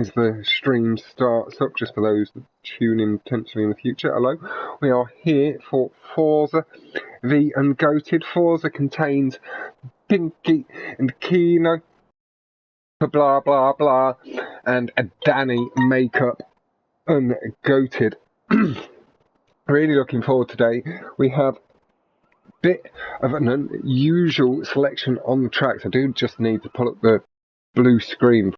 As the stream starts up, just for those that tune in potentially in the future, hello, we are here for Forza, the ungoated. Forza contains Pinky and Kino, blah blah blah, and a Danny makeup ungoated. Really looking forward today. We have a bit of an unusual selection on the tracks. I do just need to pull up the blue screen.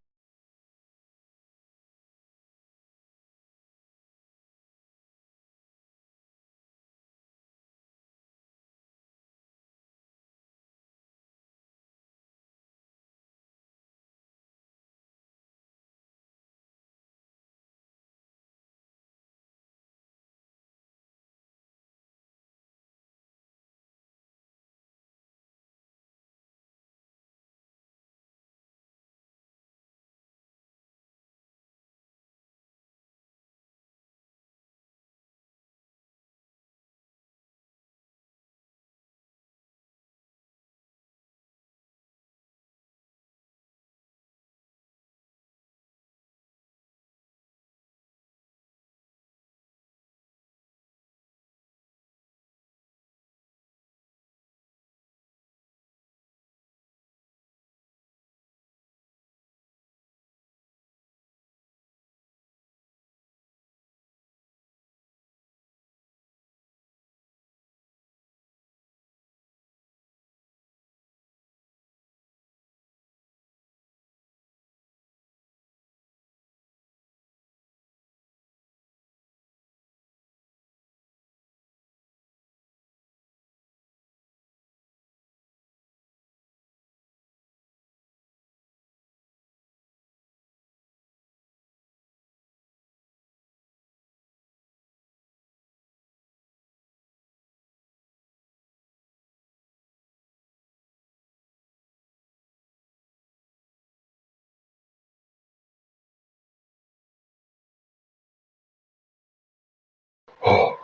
Oh.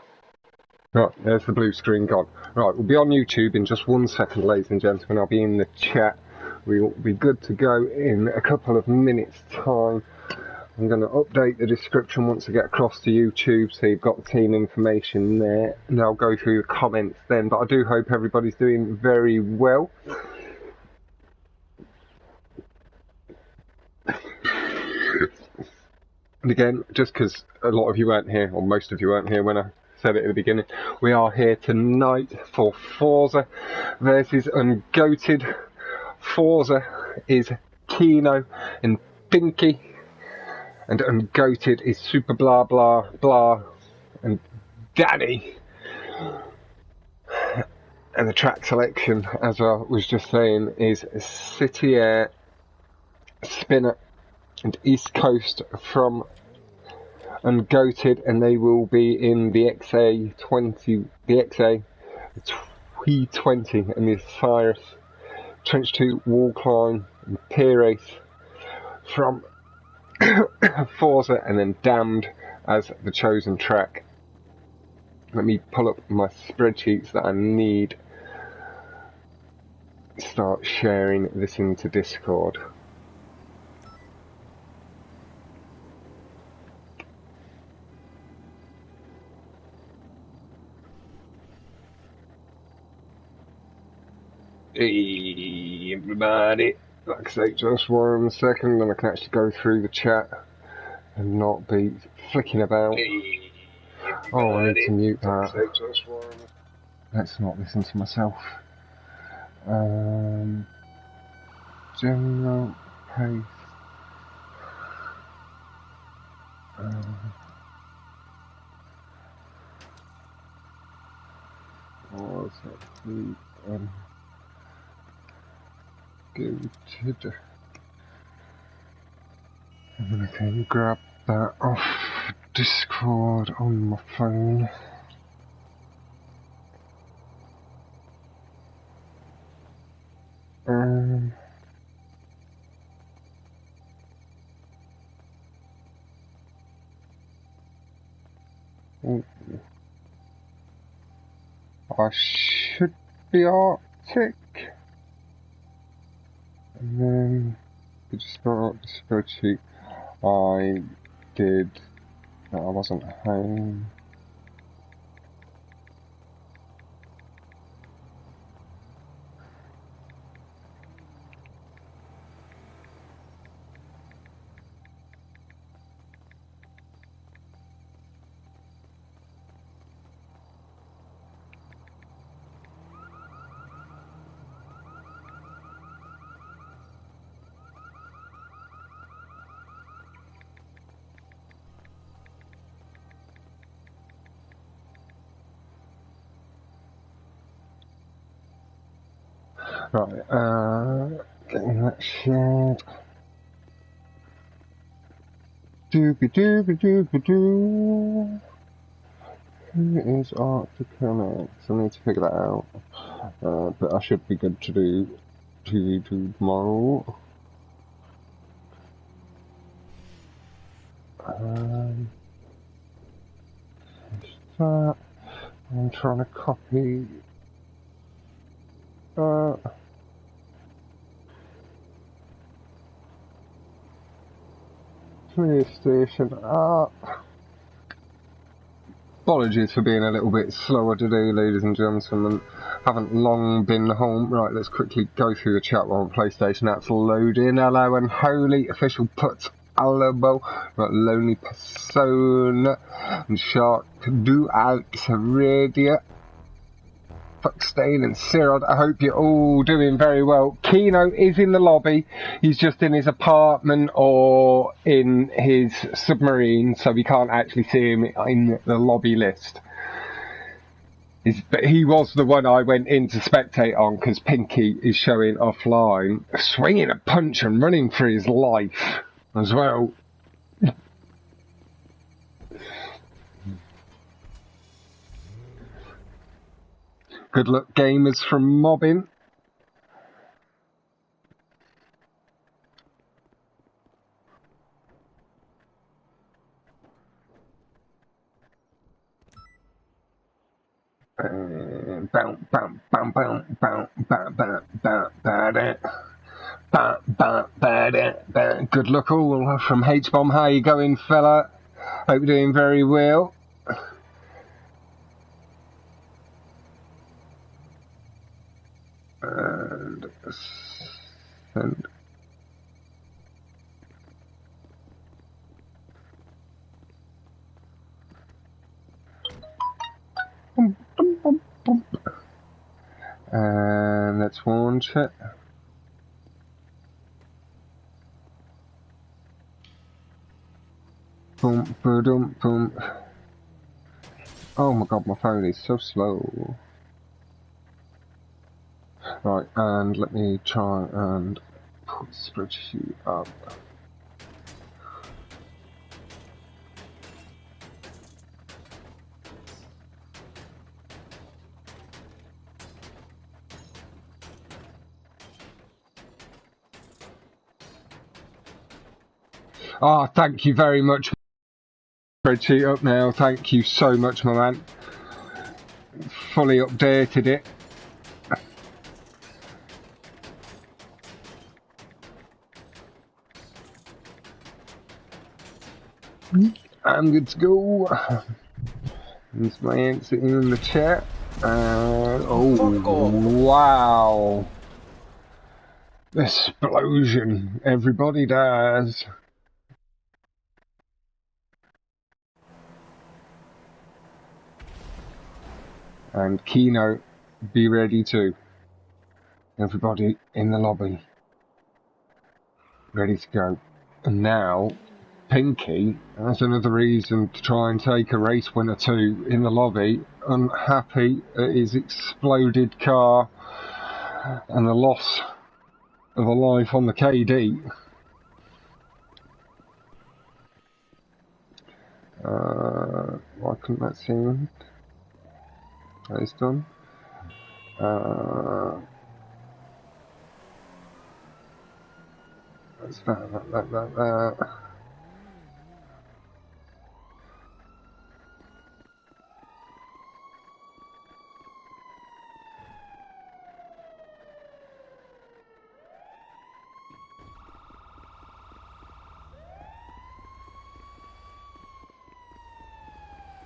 Right, there's the blue screen gone. Right, we'll be on YouTube in just 1 second, ladies and gentlemen. I'll be in the chat. We'll be good to go in a couple of minutes' time. I'm going to update the description once I get across to YouTube, so you've got the team information there, and I'll go through the comments then. But I do hope everybody's doing very well. And again, just because a lot of you weren't here, or most of you weren't here when I said it at the beginning, we are here tonight for Forza versus ungoated. Forza is Kino and Pinky, and ungoated is Super Blah Blah Blah and Danny. And the track selection, as I was just saying, is City Air, Spinner, and East Coast from ungoated, and they will be in the XA20, the XA320, and the Osiris Trench 2 Wall Climb and Pier Race from Forza, and then Damned as the chosen track. Let me pull up my spreadsheets that I need. Start sharing this into Discord. Hey everybody, like I say, just 1 second and I can actually go through the chat and not be flicking about. Hey, oh, I need to mute that. Let's not listen to myself. General pace. Was actually good. I'm gonna grab that off Discord on my phone. I should be Arctic, and then we just start up the spreadsheet. I did. No, I wasn't home. Right, getting that shared. Doobie doobie doobie doo. Who is Arctic Connect? I need to figure that out. But I should be good to do TV tomorrow. That. I'm trying to copy. PlayStation up. Apologies for being a little bit slower today, ladies and gentlemen. Haven't long been home. Right, let's quickly go through the chat while PlayStation app's loading. Hello and holy official put Alabo, right, Lonely Persona, and Shark Do Out Radio. Fuckstain and Cyril, I hope you're all doing very well. Kino is in the lobby. He's just in his apartment or in his submarine, so we can't actually see him in the lobby list. But he was the one I went in to spectate on because Pinky is showing offline, swinging a punch and running for his life as well. Good luck, gamers from Mobbin. Bam, bam, bam, bam, bam, bam, bam, bam, bam. Good luck all from H-Bomb. How you going, fella? Hope you're doing very well. And send. And let's launch it. Boom, boom, boom. Oh my god, my phone is so slow. Right, and let me try and put the spreadsheet up. Ah, thank you very much. Spreadsheet up now. Thank you so much, my man. Fully updated it. I'm good to go. There's my answer in the chat. Oh, wow. Explosion. Everybody dies. And Keynote, be ready too. Everybody in the lobby. Ready to go. And now, Pinky has another reason to try and take a race win or two in the lobby. Unhappy at his exploded car and the loss of a life on the KD. Why couldn't that seem? That is done. That's that.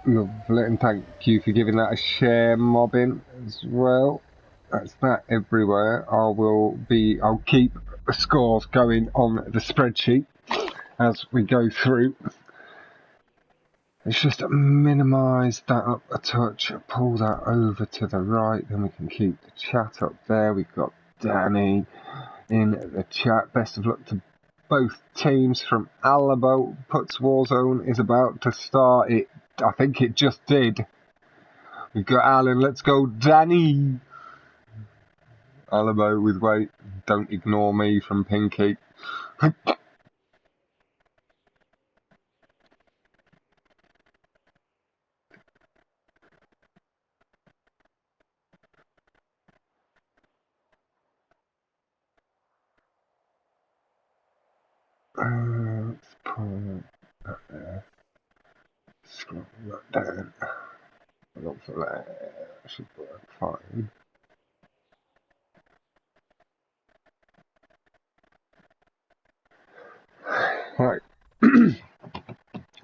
Lovely, and thank you for giving that a share, Mobbin, as well. That's that everywhere. I'll keep the scores going on the spreadsheet as we go through. Let's just minimise that up a touch, pull that over to the right, then we can keep the chat up there. We've got Danny in the chat. Best of luck to both teams from Alabo. Puts Warzone is about to start. I think it just did. We've got Alan. Let's go, Danny. Alabo with weight. Don't ignore me from Pinky. Let's pull that there. Scroll that down. Look for that. Should work fine. Right.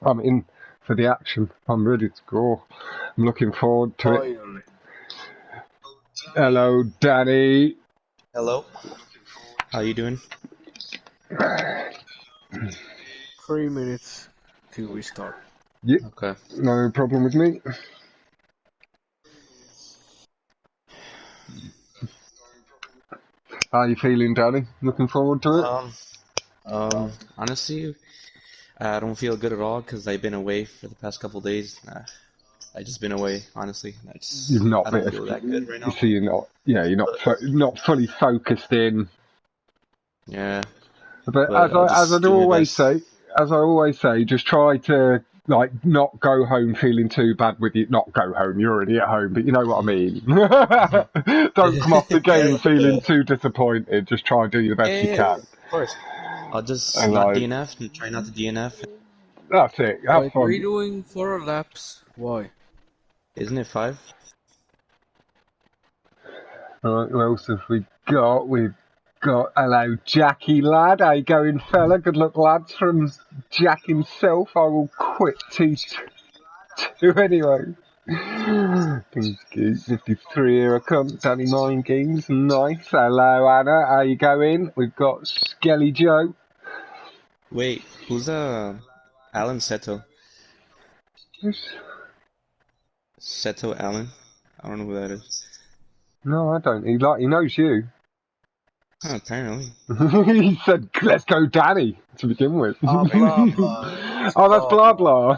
I'm in for the action. I'm ready to go. I'm looking forward to it. Hello, Danny. Hello. How you doing? 3 minutes till we start. Yeah. Okay. No problem with me. How are you feeling, Danny? Looking forward to it? Honestly, I don't feel good at all because I've been away for the past couple days. I just been away, honestly. I don't feel that good right now. So you're not fully focused in. Yeah. But as I always say, just try to not go home feeling too bad with you. Not go home, you're already at home, but you know what I mean. Don't come off the game feeling too disappointed. Just try and do the best you can. Of course. I'll just not DNF and try not to DNF. That's it. Have fun. We're doing 4 laps. Why? Isn't it 5? Alright, who else have we got? We've got, hello, Jackie lad. How you going, fella? Good luck, lads. From Jack himself. I will quit T2 anyway. Pinky 53 here I come. Danny Mind Games. Nice. Hello, Anna. How you going? We've got Skelly Joe. Wait, who's Alan Seto? Seto Allen? I don't know who that is. No, I don't. He knows you. Oh, apparently. He said, let's go Danny, to begin with. Blah, blah. Oh, that's blah blah.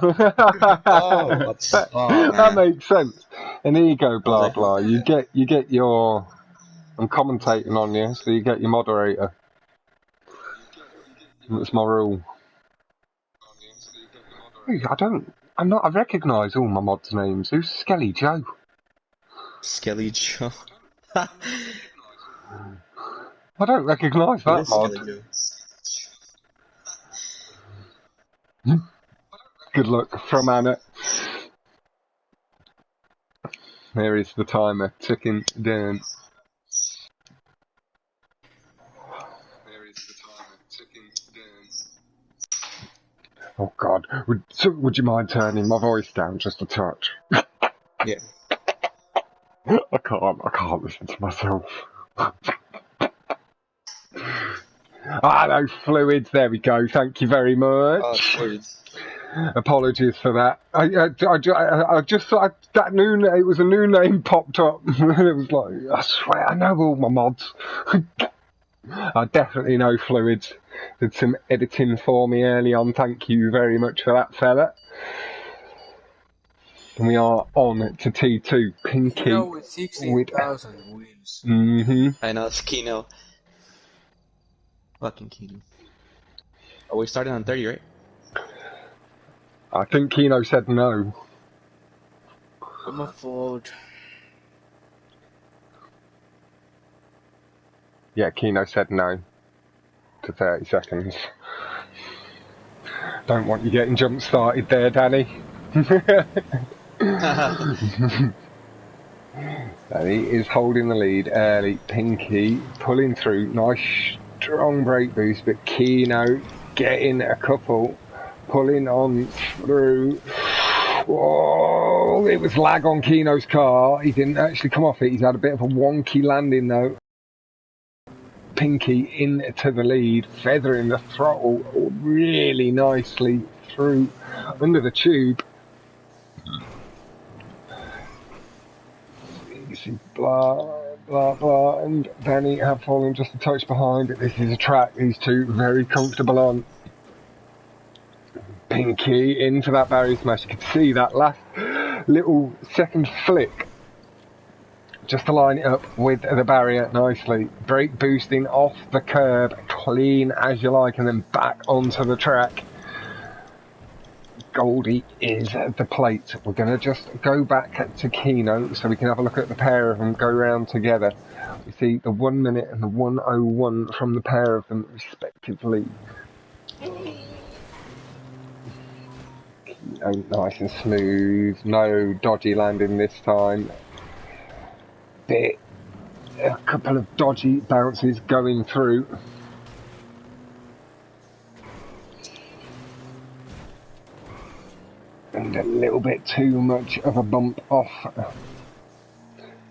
That makes sense. And here you go, blah blah. You get your... I'm commentating on you, so you get your moderator. That's my rule. I recognise all my mods' names. Who's Skelly Joe? Skelly Joe. I don't recognise that mod. Good luck from Anna. There is the timer ticking down. Oh God, would you mind turning my voice down just a touch? Yeah. I can't listen to myself. No fluids. There we go. Thank you very much. Fluids. Apologies for that. I just thought it was a new name popped up. It was like, I swear I know all my mods. I definitely know Fluids. Did some editing for me early on. Thank you very much for that, fella. And we are on to T2. Pinky. Kino with 16,000 wins. I know, it's Kino. Fucking Kino. Oh, we started on 30, right? I think Kino said no. I'm a forward. Yeah, Kino said no to 30 seconds. Don't want you getting jump started there, Danny. Danny is holding the lead early. Pinky pulling through. Nice strong brake boost, but Kino getting a couple. Pulling on through. Whoa, it was lag on Kino's car. He didn't actually come off it. He's had a bit of a wonky landing though. Pinky into the lead, feathering the throttle really nicely through under the tube. Easy, blah, blah, blah, and Danny have fallen just a touch behind. This is a track these two very comfortable on. Pinky into that barrier smash. You could see that last little second flick just to line it up with the barrier nicely. Brake boosting off the curb, clean as you like, and then back onto the track. Goldie is the plate. We're going to just go back to Kino so we can have a look at the pair of them go round together. We see the 1 minute and the 1:01 from the pair of them respectively. Kino nice and smooth, no dodgy landing this time. A couple of dodgy bounces going through. And a little bit too much of a bump off.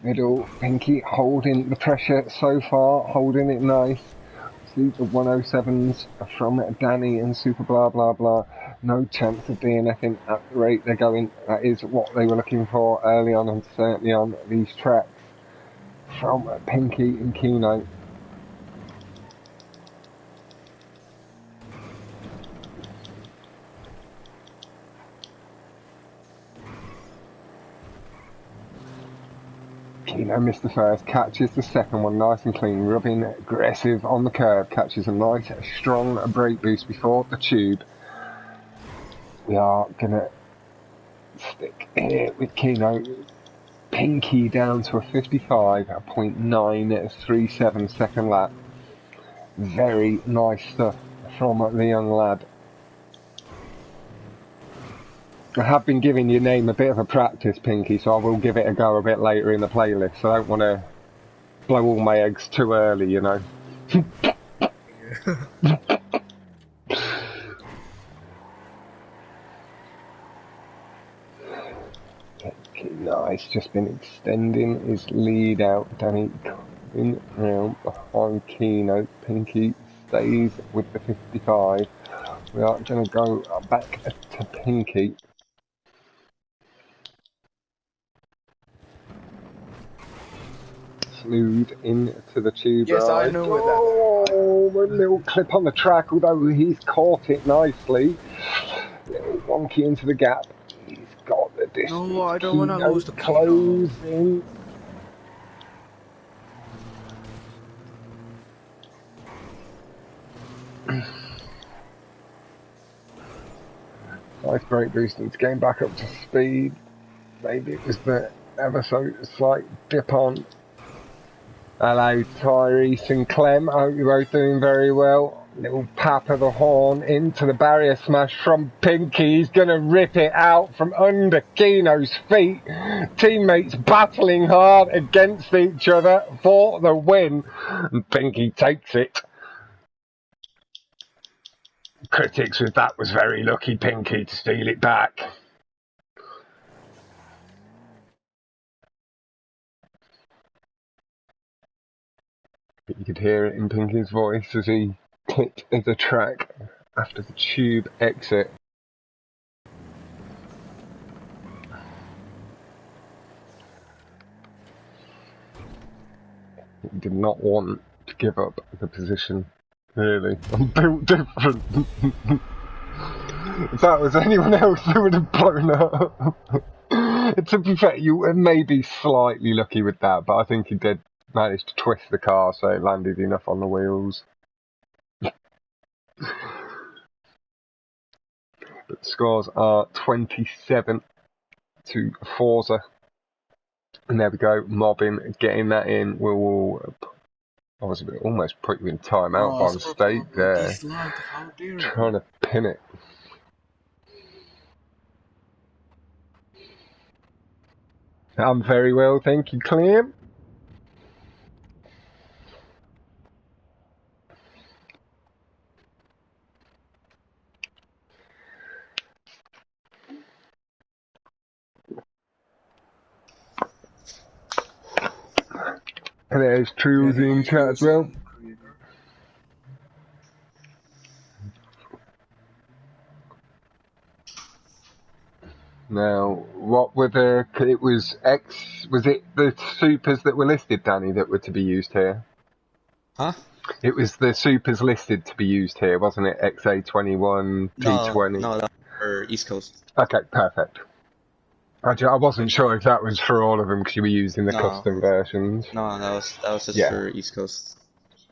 Middle, Pinky holding the pressure so far, holding it nice. See the 107s from Danny and Super Blah Blah Blah. No chance of doing anything at the rate they're going. That is what they were looking for early on and certainly on these tracks. From Pinky and Kino. Kino missed the first, catches the second one nice and clean, rubbing aggressive on the curb, catches a nice strong brake boost before the tube. We are gonna stick here with Kino. Pinky down to a 55.937 second lap. Very nice stuff from the young lad. I have been giving your name a bit of a practice, Pinky, so I will give it a go a bit later in the playlist. So I don't want to blow all my eggs too early, you know. Nice, just been extending his lead out. Danny coming round behind Kino. Pinky stays with the 55. We are going to go back to Pinky. Smooth into the tube. Yes, I know where that. Oh, a little clip on the track, although he's caught it nicely. Little wonky into the gap. He's got the distance. No, I don't want to lose the closing. Nice brake boosting to gain back up to speed. Maybe it was the ever so slight dip on. Hello Tyrese and Clem, I hope you're both doing very well. Little pap of the horn into the barrier smash from Pinky. He's going to rip it out from under Kino's feet. Teammates battling hard against each other for the win. And Pinky takes it. Critics with that was very lucky, Pinky, to steal it back. You could hear it in Pinky's voice as he clicked the track after the tube exit. He did not want to give up the position, really. I'm built different. If that was anyone else, they would have blown up. To be fair, you were maybe slightly lucky with that, but I think he did manage to twist the car so it landed enough on the wheels. But the scores are 27 to Forza. And there we go, mobbing, getting that in. We'll I was almost put you in timeout by mistake there. Trying to pin it. I'm very well, thank you, Clem. And there's Truzy in chat as well. Now, what were was it the supers that were listed, Danny, that were to be used here? Huh? It was the supers listed to be used here, wasn't it? XA21, T20? No, that was for East Coast. Okay, perfect. I wasn't sure if that was for all of them because you were using the custom versions. No, that was just for East Coast.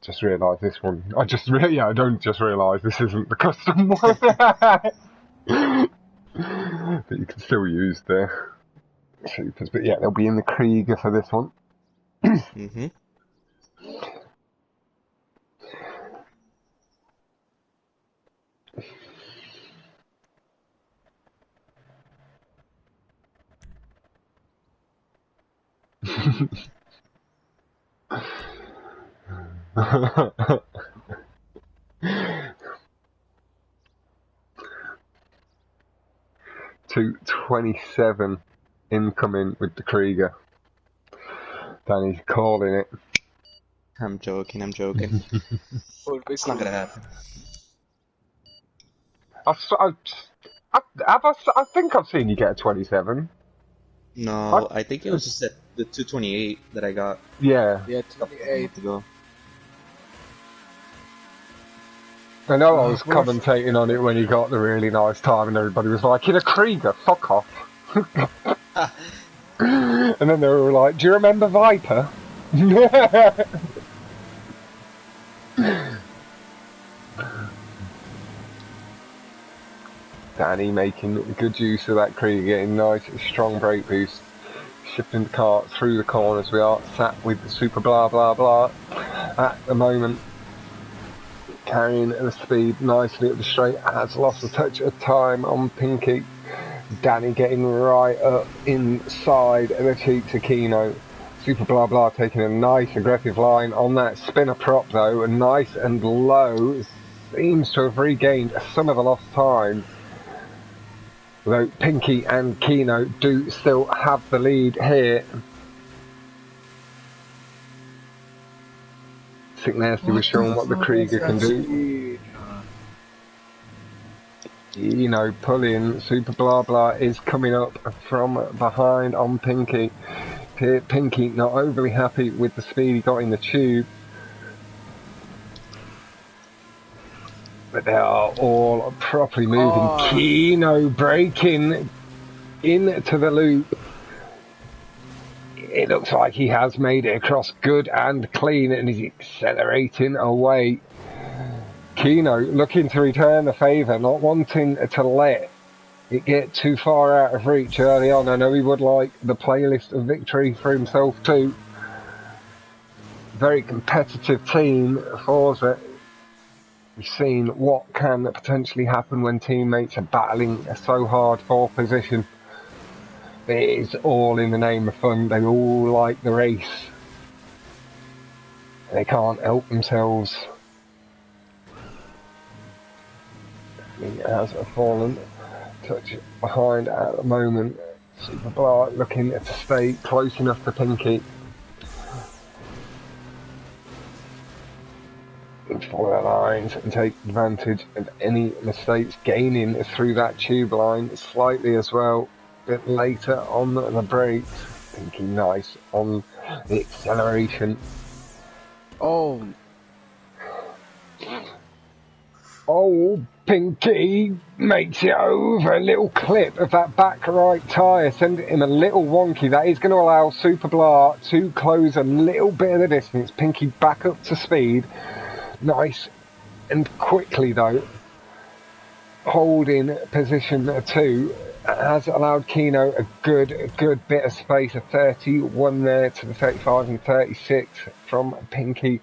Just realised this one. I don't just realise this isn't the custom one. But you can still use the supers. But yeah, they'll be in the Krieger for this one. Mm-hmm. .227 incoming with the Krieger. Danny's calling it. I'm joking. It's not gonna happen. I think I've seen you get a 27. No, I think it was just at the 228 that I got. Yeah. Yeah, 28. Ago. I know I was commentating on it when he got the really nice time and everybody was like, in a Krieger, fuck off. And then they were like, do you remember Viper? Danny making good use of that Krieger, getting nice strong brake boost, shifting the car through the corners. We are sat with the super blah blah blah at the moment, carrying the speed nicely up the straight. Has lost a touch of time on Pinky. Danny getting right up inside the cheeks of Kino. Super blah blah taking a nice aggressive line on that spinner prop though, and nice and low. Seems to have regained some of the lost time. Though Pinky and Kino do still have the lead here. Sick Nasty was showing what the Krieger can do. Kino pulling, Super Blah Blah is coming up from behind on Pinky. Pinky not overly happy with the speed he got in the tube. But they are all properly moving. Kino braking into the loop. It looks like he has made it across good and clean and is accelerating away. Kino looking to return the favour, not wanting to let it get too far out of reach early on. I know he would like the playlist of victory for himself too. Very competitive team, Forza. We've seen what can potentially happen when teammates are battling so hard for position. It is all in the name of fun. They all like the race. They can't help themselves. He has fallen. Touch behind at the moment. Super Blah looking to stay close enough to Pinky. And follow the lines and take advantage of any mistakes, gaining through that tube line slightly as well. A bit later on the brakes. Pinky nice on the acceleration. Oh, Pinky makes it over. A little clip of that back right tyre, sending him a little wonky. That is going to allow Super Blah to close a little bit of the distance. Pinky back up to speed. Nice and quickly though, holding position 2, has allowed Kino a good bit of space, a 31 there to the 35 and 36 from Pinky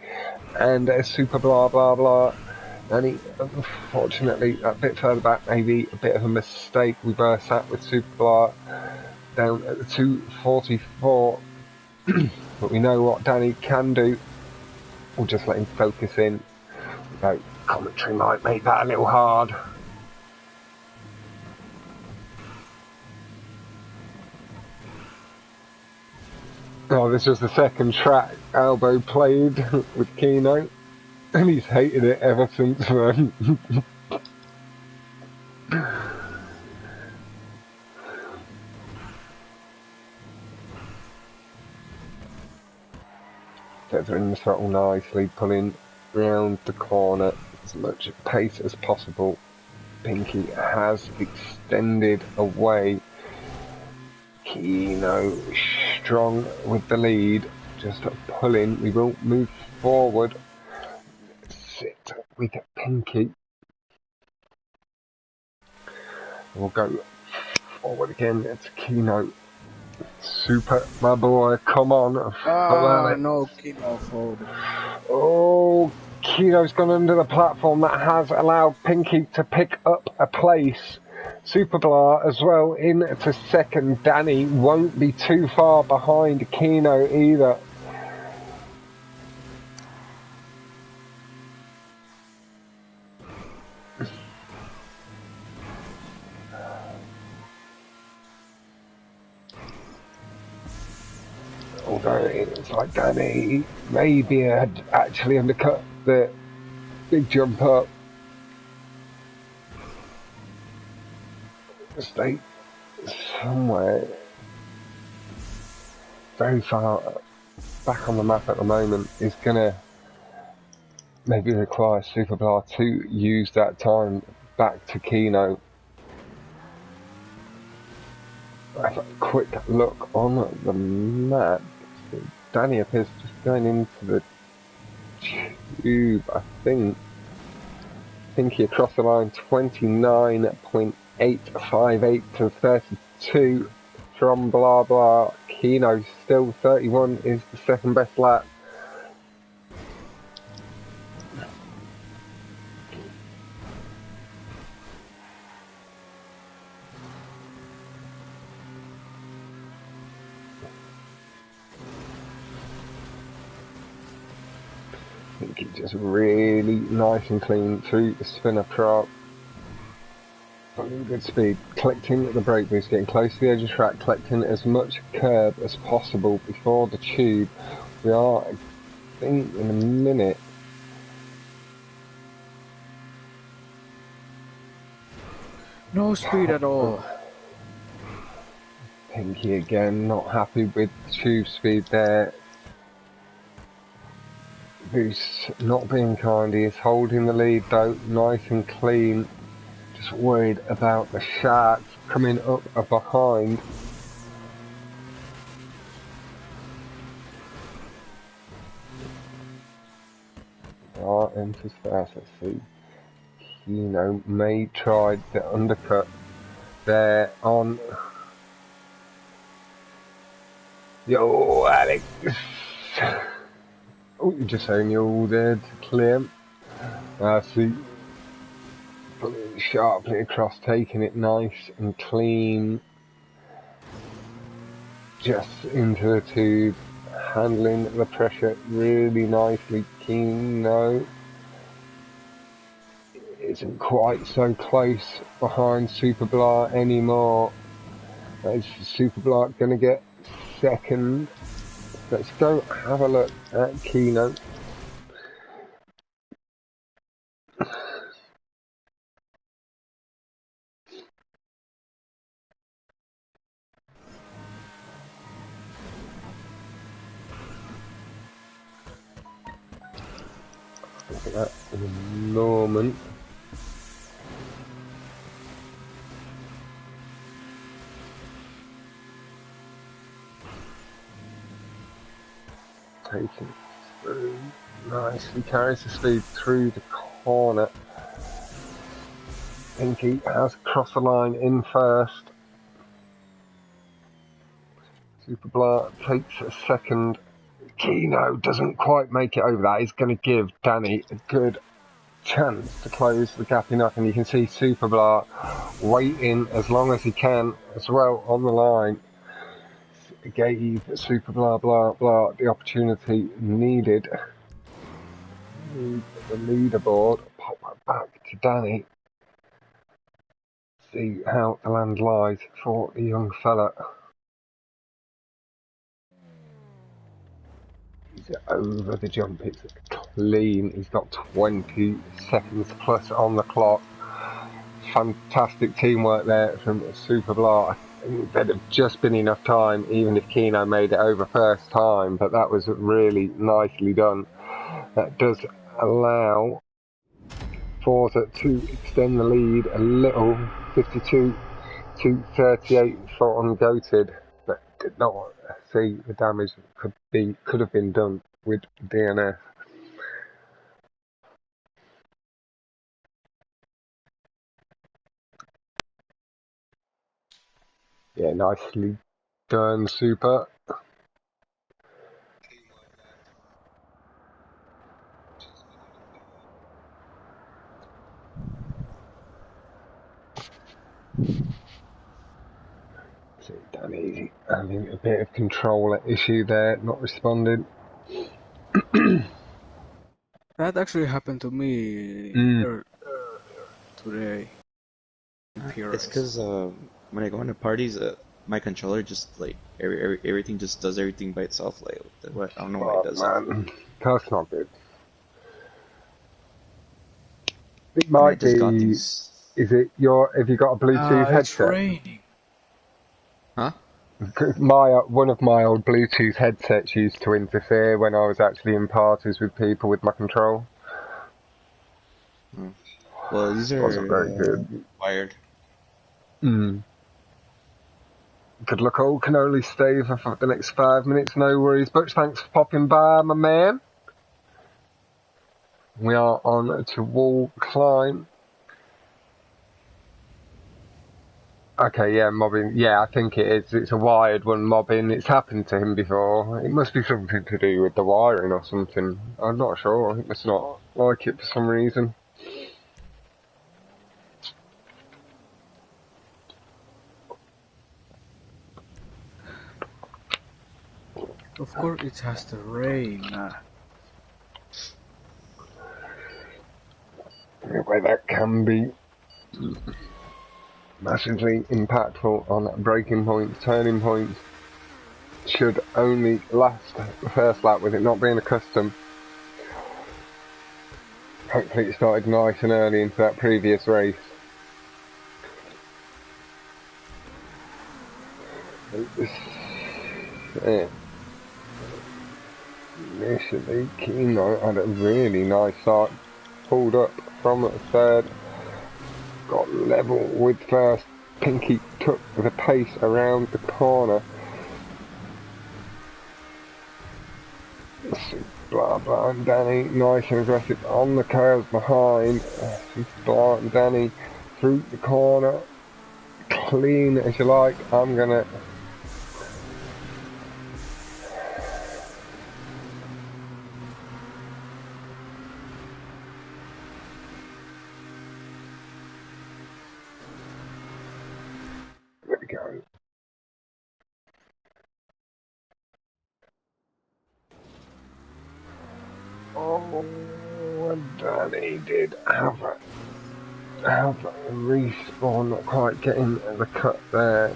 and Super Blah Blah Blah. And he, unfortunately, a bit further back, maybe a bit of a mistake. We were sat with Super Blah down at the 244, but we know what Danny can do. We'll just let him focus in. So commentary might make that a little hard. Oh, this was the second track Albo played with Kino, and he's hated it ever since then. Feathering the throttle nicely, pulling round the corner as much pace as possible. Pinky has extended away. Kino strong with the lead, just pulling. We will move forward. Sit with Pinky. We'll go forward again. It's Kino. Super, my boy. Come on. Ah, no, Kino folded. Oh, Kino's gone under the platform. That has allowed Pinky to pick up a place. Super Blah as well into second. Danny won't be too far behind Kino either. Although it's like Danny maybe had actually undercut the big jump up. Stay somewhere very far back on the map at the moment is gonna maybe require Super Blah to use that time back to Kino. Have a quick look on the map. Danny appears just going into the tube, I think. Pinky across the line, 29.858 to 32 from Blah Blah. Kino still 31 is the second best lap. Pinky just really nice and clean through the spinner prop. Good speed, collecting the brake boost, getting close to the edge of the track, collecting as much curb as possible before the tube. We are, I think, in a minute. No speed at all. Pinky again, not happy with tube speed there. Boost not being kind, he is holding the lead though, nice and clean. Just worried about the sharks coming up behind. Enters first, let's see. Kino may try the undercut there on. Yo, Alex! Oh, you're just saying you're all there to clear. See. Pulling sharply across, taking it nice and clean. Just into the tube, handling the pressure really nicely. Kino isn't quite so close behind Super Blah anymore. Is Super Blah going to get second? Let's go have a look at Kino. Look at that in a moment. Taking through nicely, carries the speed through the corner. Pinky has crossed the line in first. Super Blah takes a second. Kino doesn't quite make it over that. He's going to give Danny a good chance to close the gap enough, and you can see Super Blah waiting as long as he can as well on the line. Gave Super Blah the opportunity needed. The leaderboard, pop it back to Danny. See how the land lies for the young fella. He's over the jump. It's clean. He's got 20 seconds plus on the clock. Fantastic teamwork there from Super Blah. I think there'd have just been enough time, even if Kino made it over first time, but that was really nicely done. That does allow Forza to extend the lead a little, 52 to 38 for Ungoated, but did not see the damage that could have been done with DNF. Yeah, nicely done, Super. See, Danny having a bit of controller issue there, not responding. That actually happened to me earlier today. It's because when I go into parties, my controller just like everything just does everything by itself. Like I don't know why it does man. That's not good. It And I might just got be. these. Is it your? Have you got a Bluetooth It's headset? raining. Huh? One of my old Bluetooth headsets used to interfere when I was actually in parties with people with my control. Oh. Well, these are Wasn't very good. wired. Good luck, all. Can only stay for the next 5 minutes. No worries. Butch, thanks for popping by, my man. We are on to wall climb. Okay, yeah, mobbing. Yeah, I think it is. It's a wired one, mobbing. It's happened to him before. It must be something to do with the wiring or something. I'm not sure. It must not like it for some reason. Of course, it has to rain. Anyway, that can be massively impactful on braking points, turning points. Should only last the first lap with it not being a custom. Hopefully it started nice and early into that previous race. Yeah. Initially, Kino had a really nice start. Pulled up from third. Got level with first. Pinky took the pace around the corner. Blah blah and Danny, nice and aggressive on the curves behind. Blah and Danny through the corner. Clean as you like. I'm gonna. There we go. Oh, and Danny did have a respawn, not quite getting the cut there.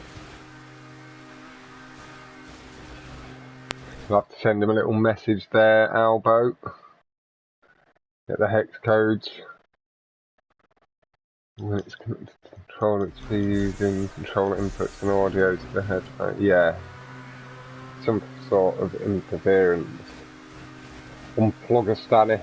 I'll have to send him a little message there, Albo. Get the hex codes. When it's connected to the controller, it's for using controller inputs and audio to the headphone. Yeah. Some sort of interference. Unplug us, Danny.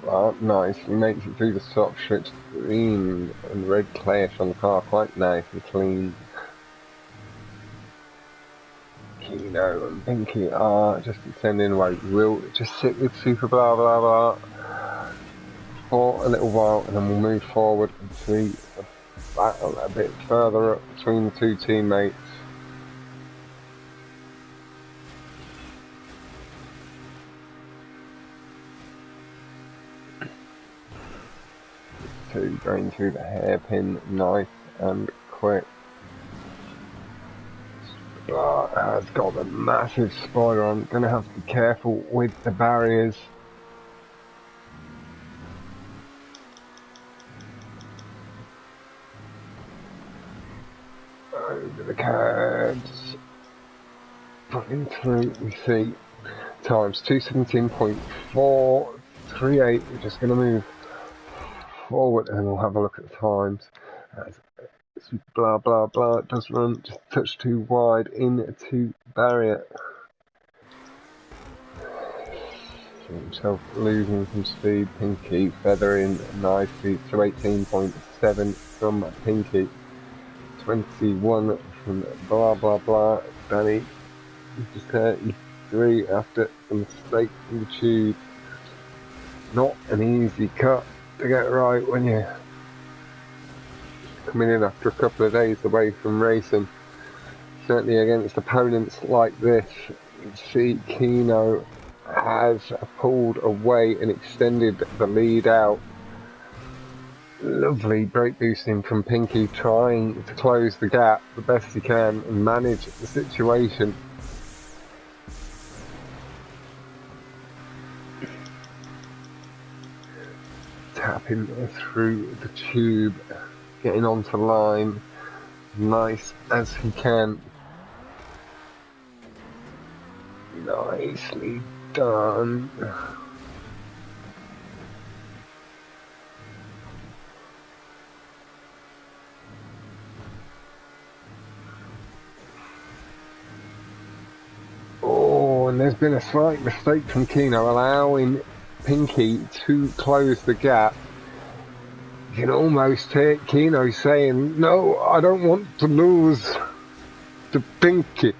Well, nice. He makes it through the stop strips. Green and red clash on the car. Quite nice and clean. Kino and Pinky are just extending away. We'll just sit with Super Blah Blah Blah for a little while and then we'll move forward and see a battle a bit further up between the two teammates. Two going through the hairpin, nice and quick. Has got a massive spoiler on. Gonna have to be careful with the barriers. the curbs. Putting through, we see times 217.438. We're just going to move forward and we'll have a look at the times. Blah blah blah, it does run just a touch too wide into barrier. See himself losing some speed. Pinky feathering nicely to 18.7 from Pinky. 21 from blah blah blah. Danny just 33 after a mistake in the tube. Not an easy cut to get right when you're coming in after a couple of days away from racing. Certainly against opponents like this, you see Kino has pulled away and extended the lead out. Lovely brake boosting from Pinky, trying to close the gap the best he can and manage the situation. Tapping through the tube, getting onto the line, nice as he can. Nicely done. Oh, and there's been a slight mistake from Kino, allowing Pinky to close the gap. You can almost hear Kino saying, "No, I don't want to lose to Pinky."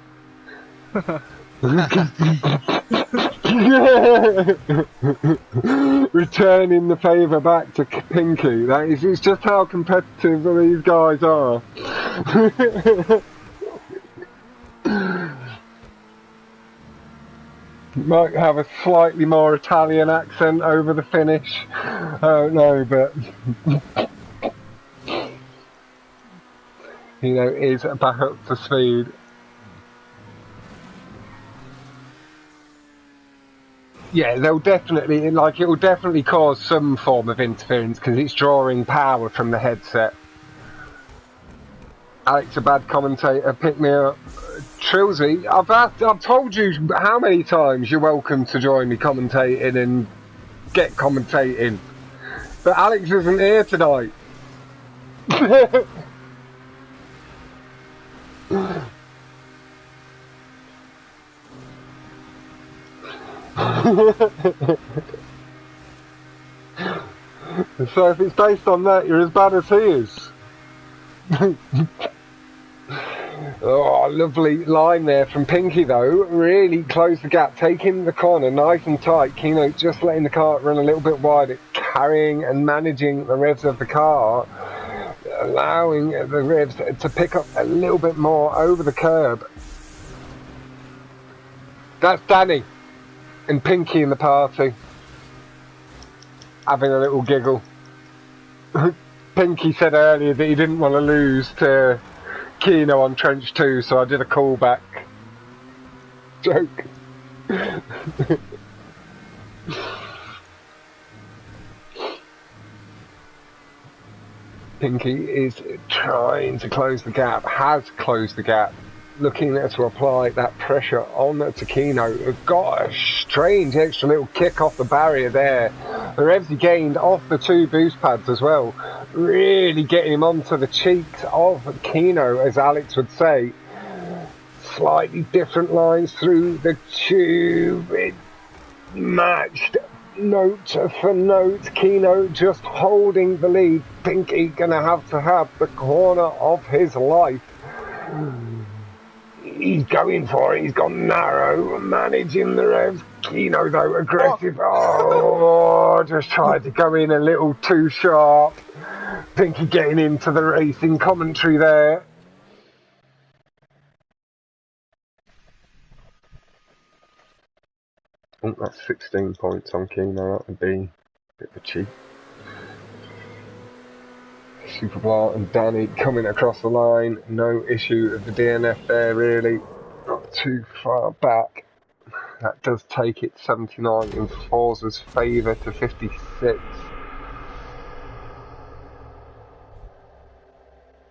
Returning the favour back to Pinky. That is, it's just how competitive these guys are. Might have a slightly more Italian accent over the finish. I don't know, but you know, is back up to speed. Yeah, they'll definitely, like, it will definitely cause some form of interference because it's drawing power from the headset. Alex, a bad commentator, pick me up. Trilsy, I've told you how many times you're welcome to join me commentating and get commentating. But Alex isn't here tonight. So if it's based on that, you're as bad as he is. Oh, lovely line there from Pinky though. Really closed the gap, taking the corner nice and tight. Kino just letting the car run a little bit wider, carrying and managing the revs of the car, allowing the revs to pick up a little bit more over the curb. That's Danny and Pinky in the party, having a little giggle. Pinky said earlier that he didn't want to lose to Kino on Trench 2, so I did a callback joke. Pinky is trying to close the gap, has closed the gap, looking to apply that pressure on to Kino. Got a strange extra little kick off the barrier there. The revs he gained off the two boost pads as well, really getting him onto the cheeks of Kino, as Alex would say. Slightly different lines through the tube. It matched note for note. Kino just holding the lead. Pinky gonna have to have the corner of his life. He's going for it. He's gone narrow, managing the revs. Kino though, aggressive. Oh, just tried to go in a little too sharp. Pinky getting into the racing commentary there. Oh, that's 16 points on Kino. That would be a bit of a cheat. Superblar and Danny coming across the line. No issue of the DNF there, really. Not too far back. That does take it 79 in Forza's favour to 56.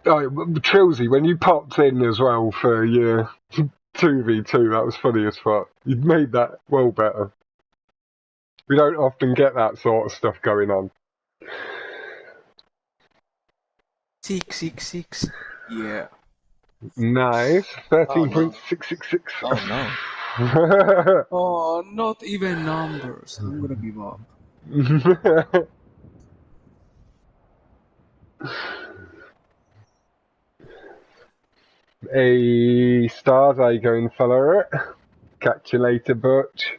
Chilsey, when you popped in as well for your 2v2, that was funny as fuck. You'd made that well better. We don't often get that sort of stuff going on. 666. Yeah. Nice. 13.666. Oh no. Oh, not even numbers. I'm gonna give up. Hey, Stars, how you going, fella? Catch you later, Butch.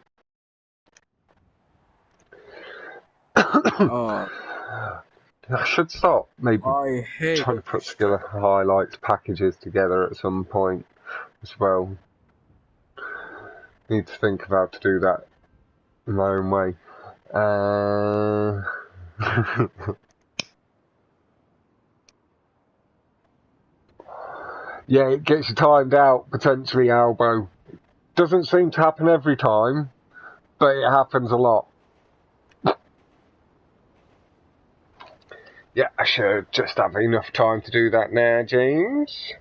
I should start maybe I hate trying to put together highlights packages together at some point as well. Need to think of how to do that in my own way. Yeah, it gets you timed out, potentially, Albo. Doesn't seem to happen every time, but it happens a lot. Yeah, I should just have enough time to do that now, James.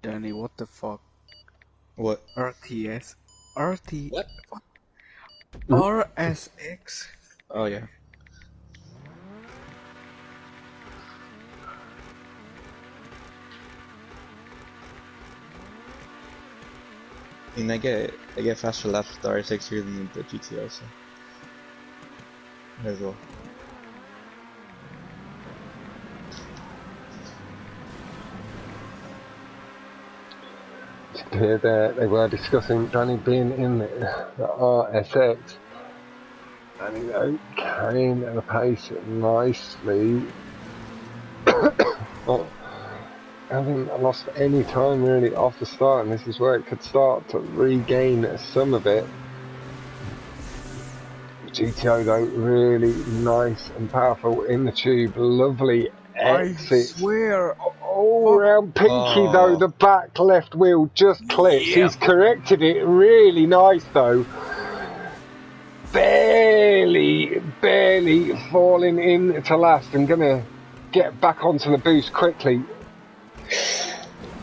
Danny, what the fuck? What? RTS? What? RSX? Oh yeah. I mean, I get faster laps with the R6 here than the GTO, so might as well. Here they were discussing Danny being in the RSX, and carrying the pace nicely. Not having lost any time really off the start, and this is where it could start to regain some of it. GTO though, really nice and powerful in the tube, lovely exits. I swear. All around Pinky though, the back left wheel just clips. Yeah. He's corrected it really nice though. Barely falling in to last and gonna get back onto the boost quickly.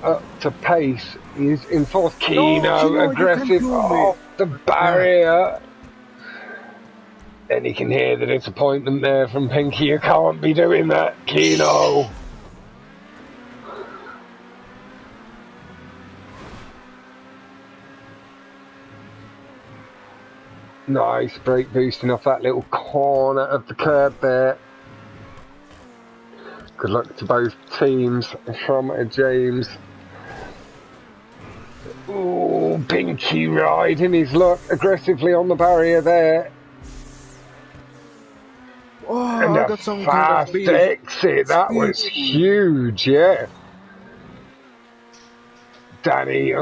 Up to pace. He's in fourth. Kino aggressive off the barrier. And you can hear the disappointment there from Pinky. You can't be doing that, Kino. Nice brake boosting off that little corner of the curb there. Good luck to both teams from James. Ooh, Pinky riding his luck aggressively on the barrier there. Oh, And I a got some fast kind of exit. That was huge, yeah. Danny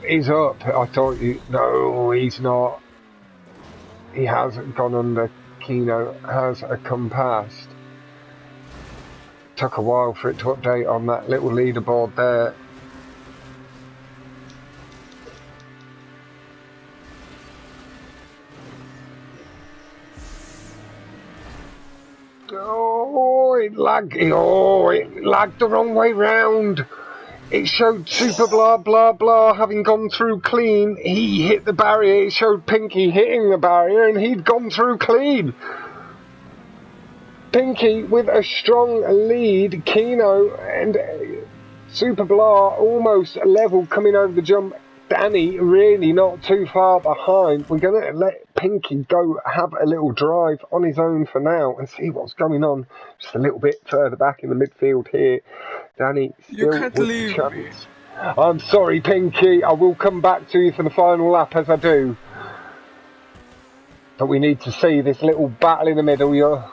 he's up. I thought no, he's not. He hasn't gone under. Kino has come past. Took a while for it to update on that little leaderboard there. It lagged the wrong way round. It showed Super Blah Blah Blah having gone through clean. He hit the barrier. It showed Pinky hitting the barrier and he'd gone through clean. Pinky with a strong lead. Kino and Super Blah almost level coming over the jump. Danny really not too far behind. We're going to let Pinky go have a little drive on his own for now and see what's going on just a little bit further back in the midfield here. Danny still with a chance I'm sorry, Pinky. I will come back to you for the final lap as I do. But we need to see this little battle in the middle. Your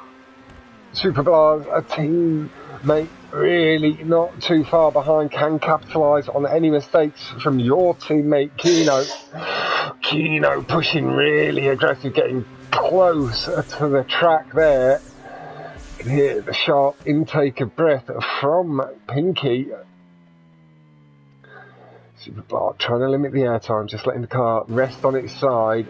Superblast, a teammate really not too far behind, can capitalise on any mistakes from your teammate Kino. Kino pushing really aggressive, getting close to the track there. You can hear the sharp intake of breath from Pinky. Superblast trying to limit the airtime, just letting the car rest on its side.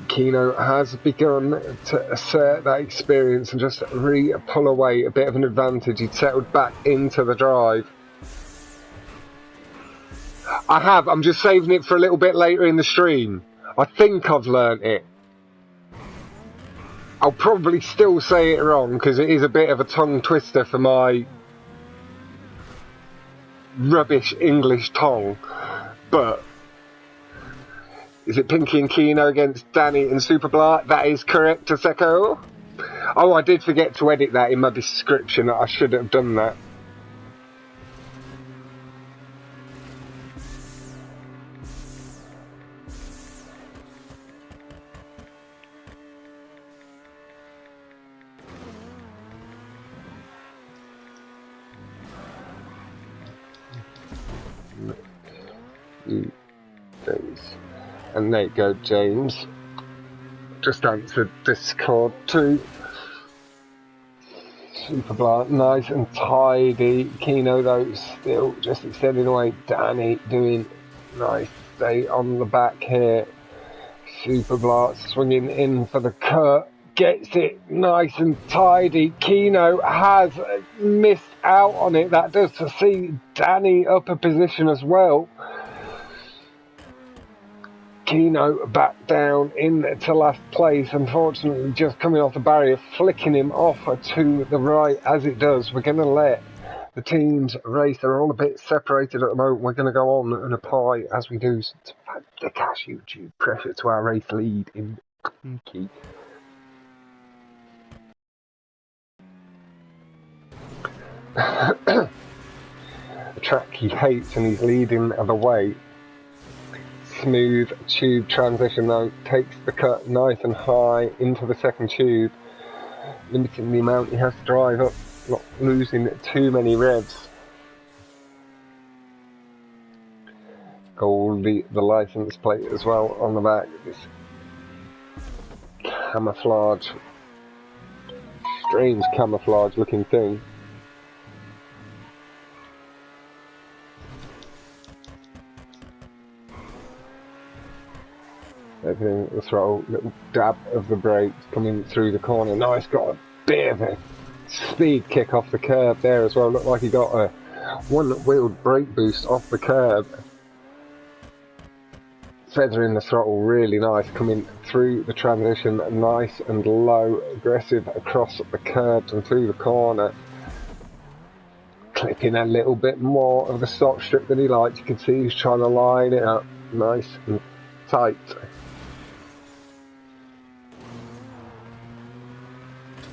Kino has begun to assert that experience and just pull away a bit of an advantage. He'd settled back into the drive. I'm just saving it for a little bit later in the stream. I think I've learnt it. I'll probably still say it wrong because it is a bit of a tongue twister for my rubbish English tongue, but is it Pinky and Kino against Danny and Superblast? That is correct, Taseko. Oh, I did forget to edit that in my description. I should have done that. And there you go, James. Just answered Discord too. Superblast, nice and tidy. Kino though still just extending away. Danny doing nice. Stay on the back here. Superblast swinging in for the cut. Gets it nice and tidy. Kino has missed out on it. That does to see Danny up a position as well. Kino back down into last place, unfortunately just coming off the barrier, flicking him off to the right. As it does, we're going to let the teams race. They're all a bit separated at the moment. We're going to go on and apply, as we do, some cash YouTube pressure to our race lead in Pinky. A track he hates and he's leading the way. Smooth tube transition though, takes the cut nice and high into the second tube, limiting the amount he has to drive up, not losing too many revs. Goldie, the license plate as well on the back, this camouflage, strange camouflage looking thing. Everything at the throttle, little dab of the brakes coming through the corner. Nice, got a bit of a speed kick off the curb there as well. Looked like he got a one-wheeled brake boost off the curb. Feathering the throttle really nice, coming through the transition nice and low, aggressive across the curbs and through the corner. Clipping a little bit more of the stock strip than he likes. You can see he's trying to line it up nice and tight.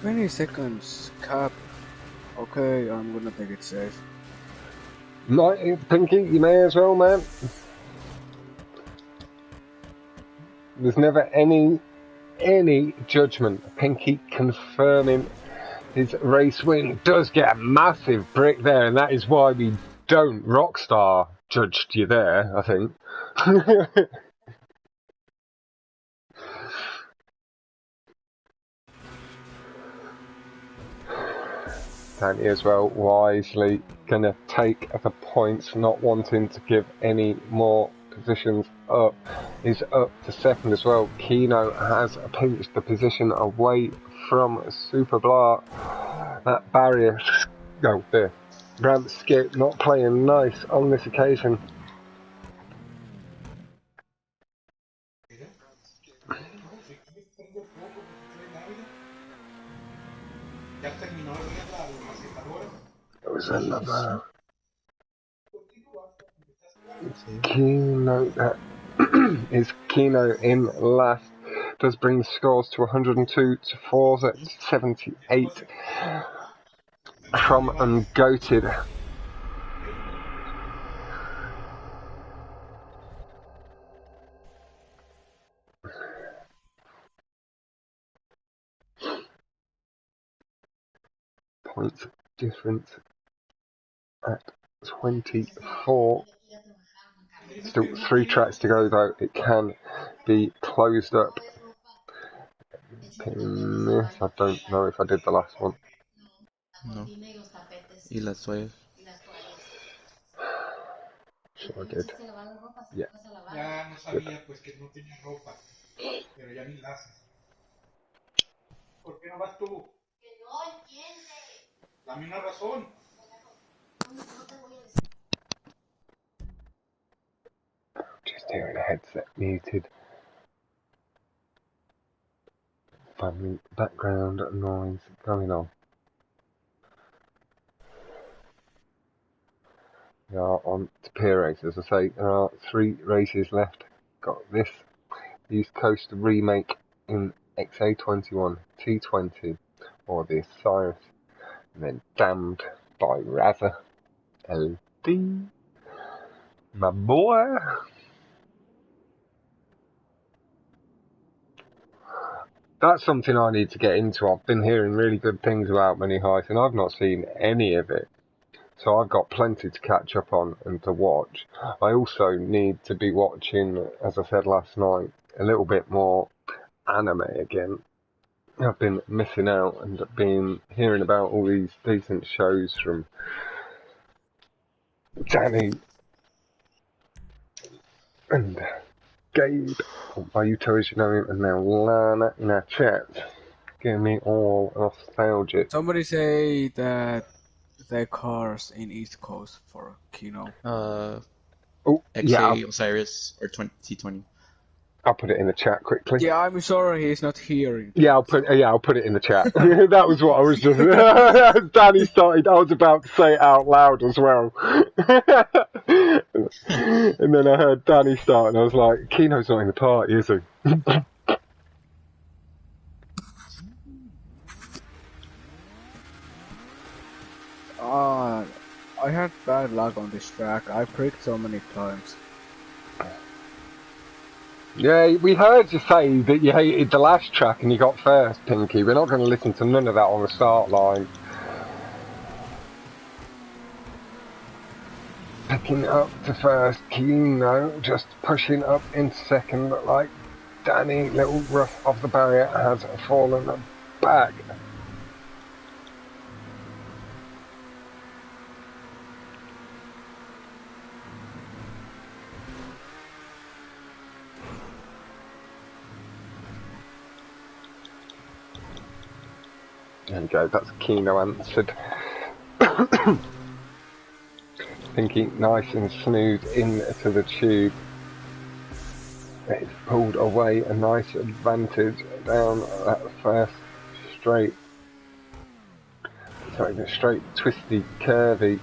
20 seconds, cap. Okay, I'm gonna take it safe. Pinky, you may as well, man. There's never any judgment. Pinky confirming his race win. Does get a massive brick there, and that is why we don't Rockstar judged you there, I think. Danny as well, wisely gonna take the points, not wanting to give any more positions up. He's up to second as well. Kino has pinched the position away from Superblast. That barrier, go there. Ramp skip not playing nice on this occasion. It was another Kino that is Kino in last. Does bring the scores to 102 to Forza 78. from Ungoated. Points difference at 24. Still 3 tracks to go though. It can be closed up. Pin this. I don't know if I did the last one. No. Y las toallas. Sure I did. Yeah. Ya no sabía pues que no tenía ropa, pero ya ni la haces. ¿Por qué no vas tú? Que no entiende. Dame una razón. Just hearing a headset muted. Family background noise going on. We are on to peer races. As I say, there are 3 races left. Got this East Coast remake in XA21, T20, or the Osiris, and then Damned by Raza LD. My boy! That's something I need to get into. I've been hearing really good things about Money Heist, and I've not seen any of it. So I've got plenty to catch up on and to watch. I also need to be watching, as I said last night, a little bit more anime again. I've been missing out and been hearing about all these decent shows from Danny and Gabe, Mayuto as you know him, and now Lana in our chat. Giving me all nostalgic. Somebody say that the cars in East Coast for Kino. Oh, XA, yeah, Osiris, or T20. I'll put it in the chat quickly. Yeah, I'm sorry he's not here. Yeah, I'll put it in the chat. That was what I was just. Danny started. I was about to say it out loud as well, and then I heard Danny start, and I was like, "Kino's not in the party, is he?" I had bad luck on this track. I pricked so many times. Yeah, we heard you say that you hated the last track and you got first, Pinky. We're not going to listen to none of that on the start line. Picking up to first, Kino just pushing up into second, but like Danny, little rough off the barrier, has fallen back. There we go, that's Kino answered. Pinky nice and smooth into the tube. It's pulled away a nice advantage down that first straight. So the straight, twisty, curvy.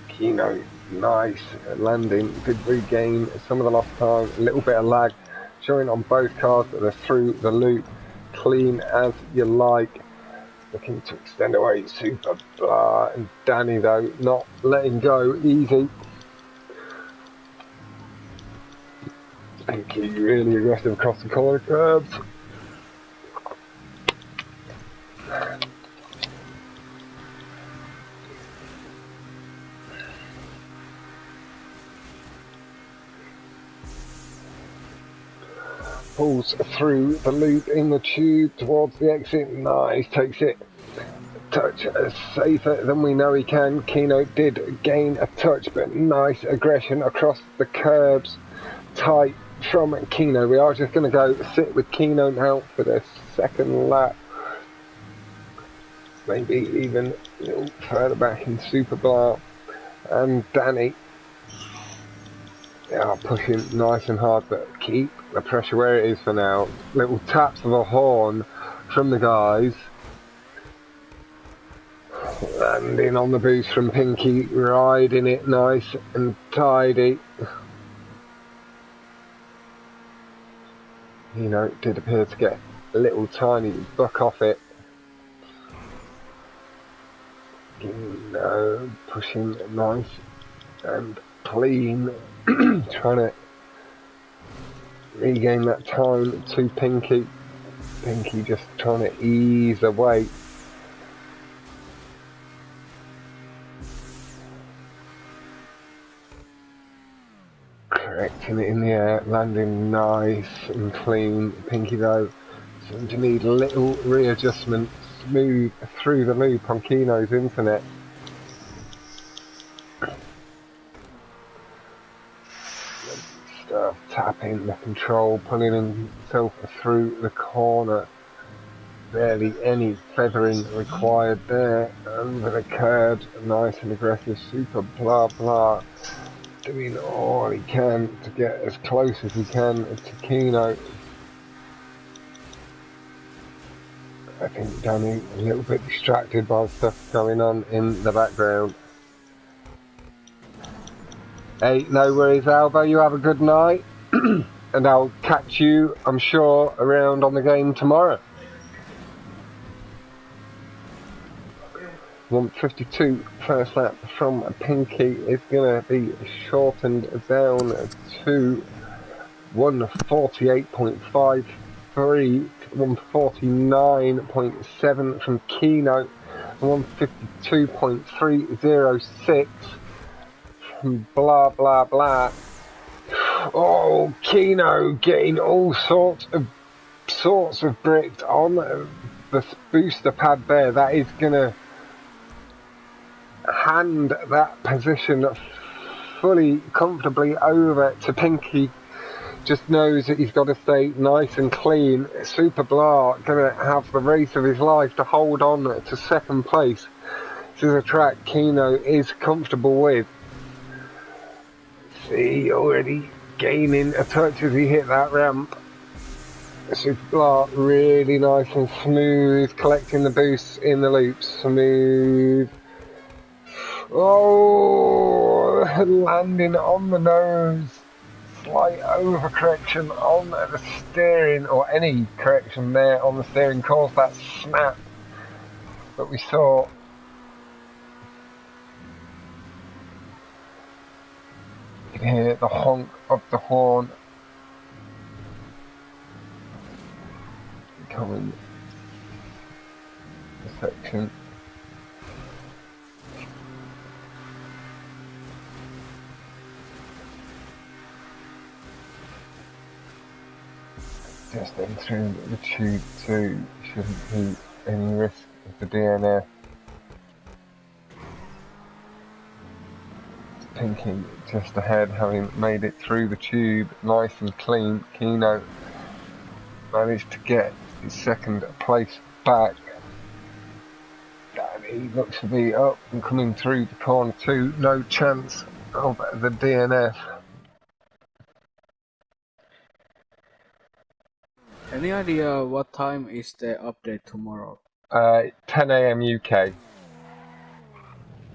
Kino, nice landing. Did regain some of the lost time. A little bit of lag showing on both cars that they're through the loop. Clean as you like. Looking to extend away, super blah, and Danny though not letting go easy. Pinky really aggressive across the corner curbs. Pulls through the loop in the tube towards the exit. Nice, takes it touch safer than we know he can. Kino did gain a touch, but nice aggression across the curbs. Tight from Kino. We are just going to go sit with Kino now for the second lap. Maybe even a little further back in Super Blah. And Danny pushing nice and hard, but keep the pressure where it is for now. Little taps of a horn from the guys. Landing on the boost from Pinky, riding it nice and tidy. You know, it did appear to get a little tiny buck off it. Pushing nice and clean, trying to regain that time to Pinky. Pinky just trying to ease away. Correcting it in the air, landing nice and clean. Pinky though seems to need a little readjustment. Smooth through the loop on Kino's internet. Stuff tapping the control, pulling himself through the corner. Barely any feathering required there. Over the curb, nice and aggressive, super blah blah. Doing all he can to get as close as he can to Kino. I think Danny a little bit distracted by stuff going on in the background. Hey, no worries, Alba. You have a good night, and I'll catch you, I'm sure, around on the game tomorrow. 1:52 first lap from Pinky is going to be shortened down to 1:48.53 to 1:49.7 from Kino, 1:52.306 from blah blah blah. Oh, Kino getting all sorts of bricked on the booster pad there. That is going to hand that position fully comfortably over to Pinky. Just knows that he's got to stay nice and clean. Super Blah going to have the race of his life to hold on to second place. This is a track Kino is comfortable with. See, already gaining a touch as he hit that ramp. Super Blah really nice and smooth, collecting the boosts in the loops. Smooth. Oh, landing on the nose. Slight overcorrection on the steering, or any correction there on the steering caused that snap that we saw. You can hear the honk of the horn coming the section. Just entering the tube 2, shouldn't be any risk of the DNF. Pinky just ahead, having made it through the tube nice and clean. Kino managed to get his second place back. Danny looks to be up and coming through the corner 2, no chance of the DNF. Any idea what time is the update tomorrow? 10 AM UK.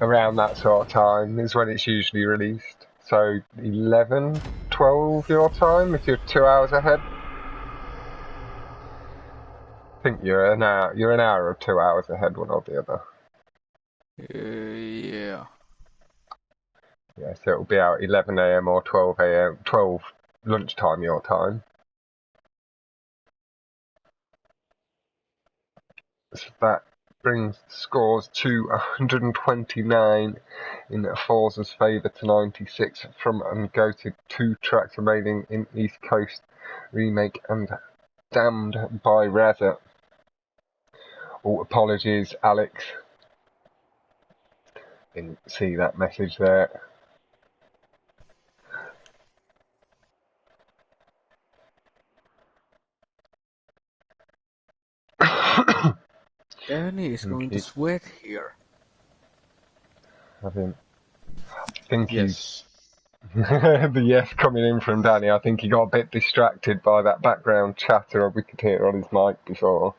Around that sort of time is when it's usually released. So 11, 12 your time if you're 2 hours ahead. I think you're an hour or 2 hours ahead, one or the other. Yeah. Yeah, so it'll be out 11 AM or 12 AM, 12 lunchtime your time. So that brings scores to 129 in Forza's favour to 96 from Ungoated. 2 tracks remaining in East Coast Remake and Damned by Reza. Oh, apologies, Alex. Didn't see that message there. Danny is going to sweat here. I think Yes. the yes coming in from Danny. I think he got a bit distracted by that background chatter we could hear on his mic before.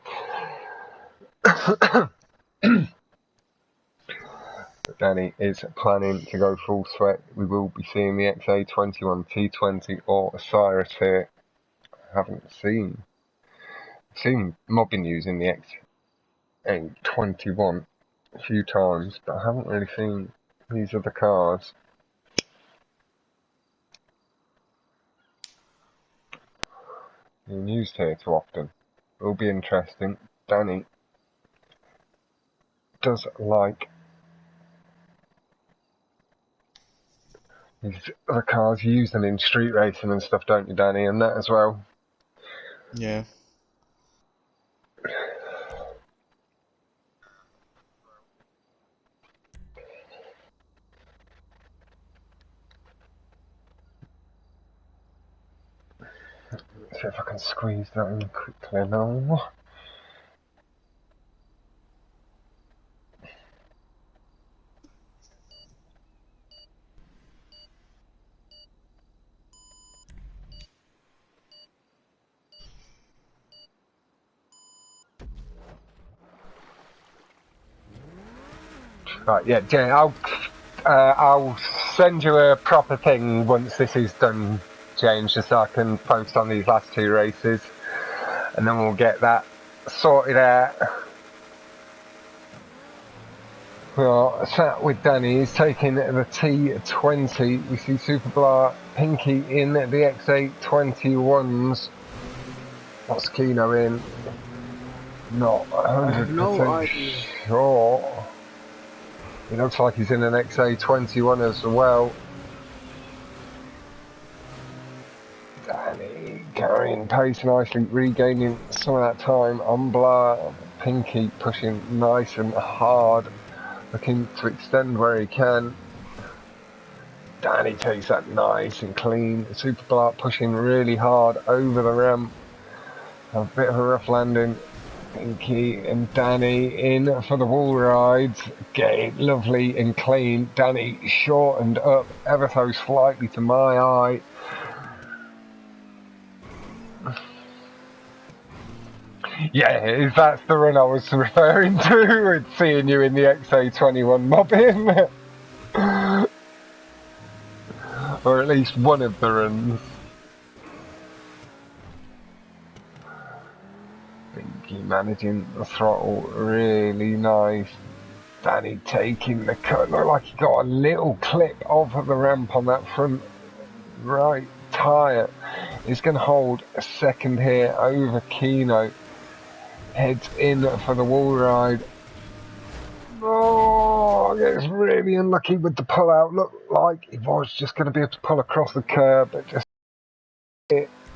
But Danny is planning to go full sweat. We will be seeing the XA21 T20 or Osiris here. I haven't seen mobbing news in the XA21. a few times, but I haven't really seen these other cars. Being used here too often. It'll be interesting. Danny does like these other cars used in street racing and stuff, don't you, Danny? And that as well. Yeah. See if I can squeeze that in quickly now. Right, yeah, Jay, I'll send you a proper thing once this is done, James, just so I can post on these last two races, and then we'll get that sorted out. Well, sat with Danny, he's taking the T20. We see Superblar Pinky in the XA21s. What's Kino in? Not 100% sure. He looks like he's in an XA21 as well. Danny carrying pace nicely, regaining some of that time on Blah. Pinky pushing nice and hard, looking to extend where he can. Danny takes that nice and clean. Superblar pushing really hard over the ramp. A bit of a rough landing. Pinky and Danny in for the wall rides. Get lovely and clean. Danny shortened up ever so slightly to my eye. Yeah, that's the run I was referring to with seeing you in the XA21 mobbing. Or at least one of the runs. Pinky managing the throttle really nice. Danny taking the cut. Looked like he got a little clip off of the ramp on that front right tyre. He's going to hold a second here over Kino. Heads in for the wall ride. Oh, it's really unlucky with the pull out. Looked like he was just going to be able to pull across the curb, but just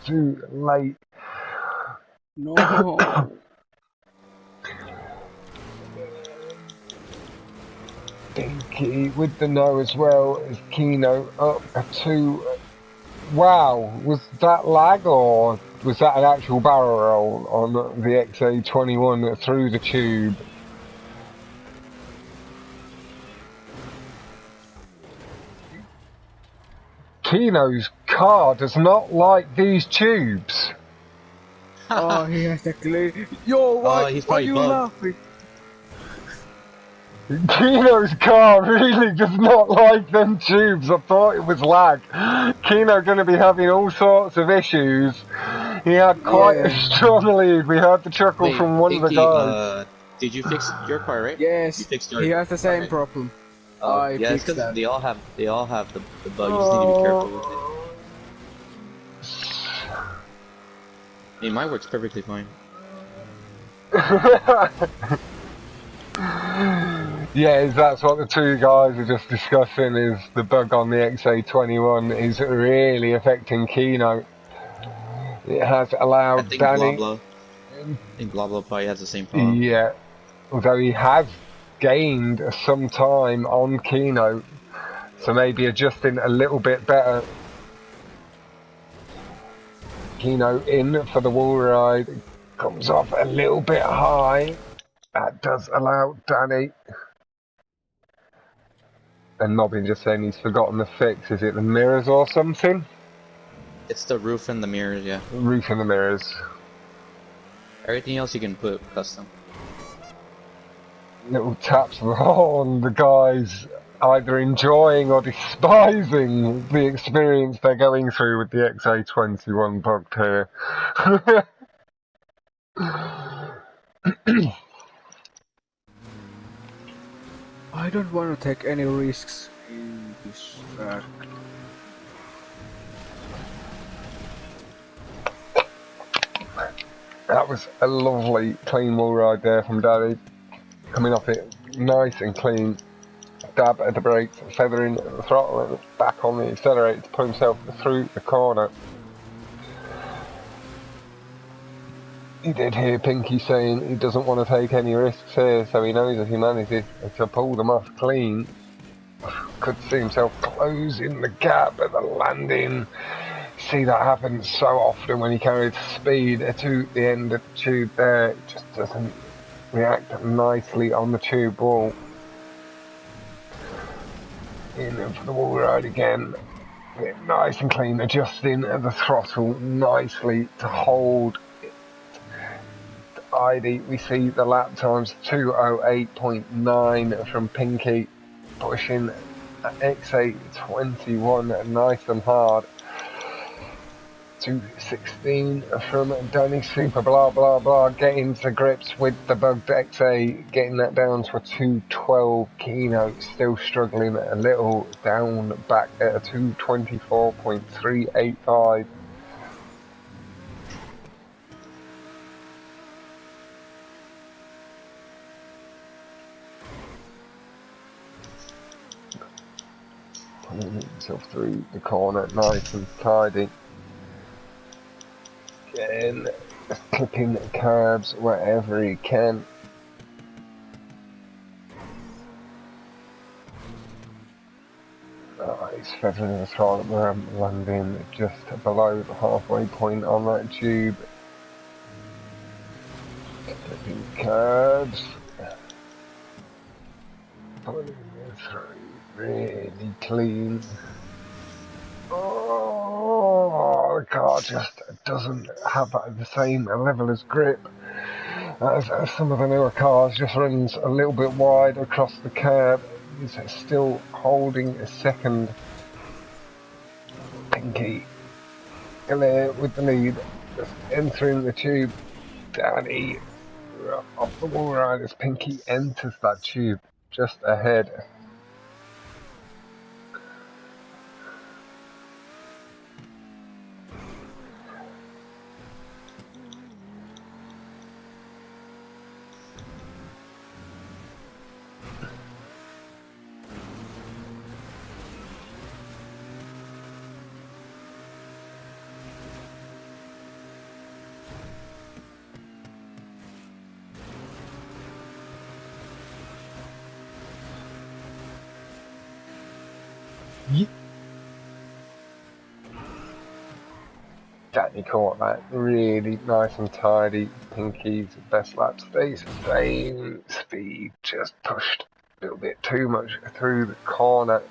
too late. No. Pinky with the no as well as Kino up to. Wow, was that lag or was that an actual barrel roll on the XA21 through the tube? Kino's car does not like these tubes. Oh, he has to clean. Yo, why are you laughing? Kino's car really does not like them tubes. I thought it was lag. Kino going to be having all sorts of issues. He had quite a strong lead. We heard the chuckle from one of the guys. Did you fix your car, right? Yes, you fixed he has the same problem. Yeah, it's because they all have the bug. You just need to be careful with it. I mean, mine works perfectly fine. Yeah, that's what the two guys are just discussing, is the bug on the XA21 is really affecting Kino. It has allowed Danny... I think Blabla probably has the same problem. Yeah, although he has gained some time on Kino, so maybe adjusting a little bit better. Kino in for the wall ride, comes off a little bit high. That does allow Danny. And Nobby just saying he's forgotten the fix. Is it the mirrors or something? It's the roof and the mirrors, yeah. Roof and the mirrors. Everything else you can put custom. Little taps on the guys either enjoying or despising the experience they're going through with the XA21 bug here. I don't want to take any risks in this track. That was a lovely clean wall ride there from Daddy. Coming off it nice and clean. Dab at the brakes, feathering the throttle and back on the accelerator to put himself through the corner. He did hear Pinky saying he doesn't want to take any risks here, so he knows if he manages to pull them off clean, could see himself closing the gap at the landing. See that happen so often when he carries speed to the end of the tube there. It just doesn't react nicely on the tube wall. In for the wall ride again. Nice and clean, adjusting the throttle nicely to hold it. ID, we see the lap times 2:08.9 from Pinky, pushing XA21 nice and hard. 2:16 from Danny Super blah blah blah, getting to grips with the bugged XA, getting that down to a 2:12. Keno still struggling a little, down back at a 2:24.385. Pulling himself through the corner nice and tidy. Again, clipping the curbs wherever he can. He's feathering the throttle, landing just below the halfway point on that tube. Clipping curbs. Pulling it through really clean. Oh, the car just doesn't have the same level of grip as some of the newer cars. Just runs a little bit wide across the curb. He's still holding a second. Pinky there with the lead, just entering the tube. Danny off the wall ride as Pinky enters that tube just ahead. Danny caught that really nice and tidy. Pinky's best lap stays the same speed, just pushed a little bit too much through the corner.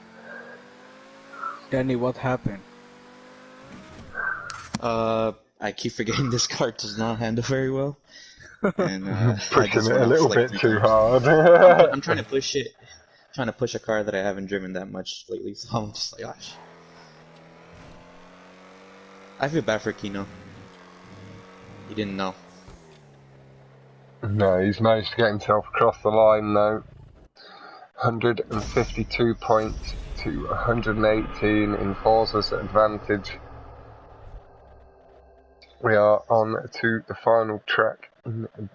Danny, what happened? I keep forgetting this car does not handle very well. And pushing it a little bit too hard. I'm trying to push it. Trying to push a car that I haven't driven that much lately, so I'm just like, gosh. I feel bad for Keno. He didn't know. No, he's managed to get himself across the line though. 152 points to 118 in Forza's advantage. We are on to the final track,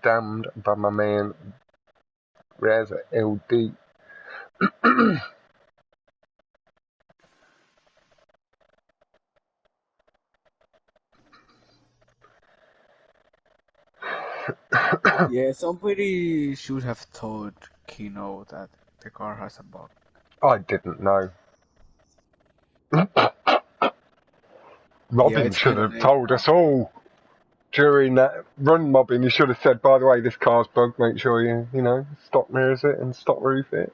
damned by my man Reza LD. Yeah, somebody should have told Keno that the car has a bug. I didn't know. Robin should have told us all. During that run mobbing, he should have said, by the way, this car's bugged, make sure you know, stop mirrors it and stop roof it.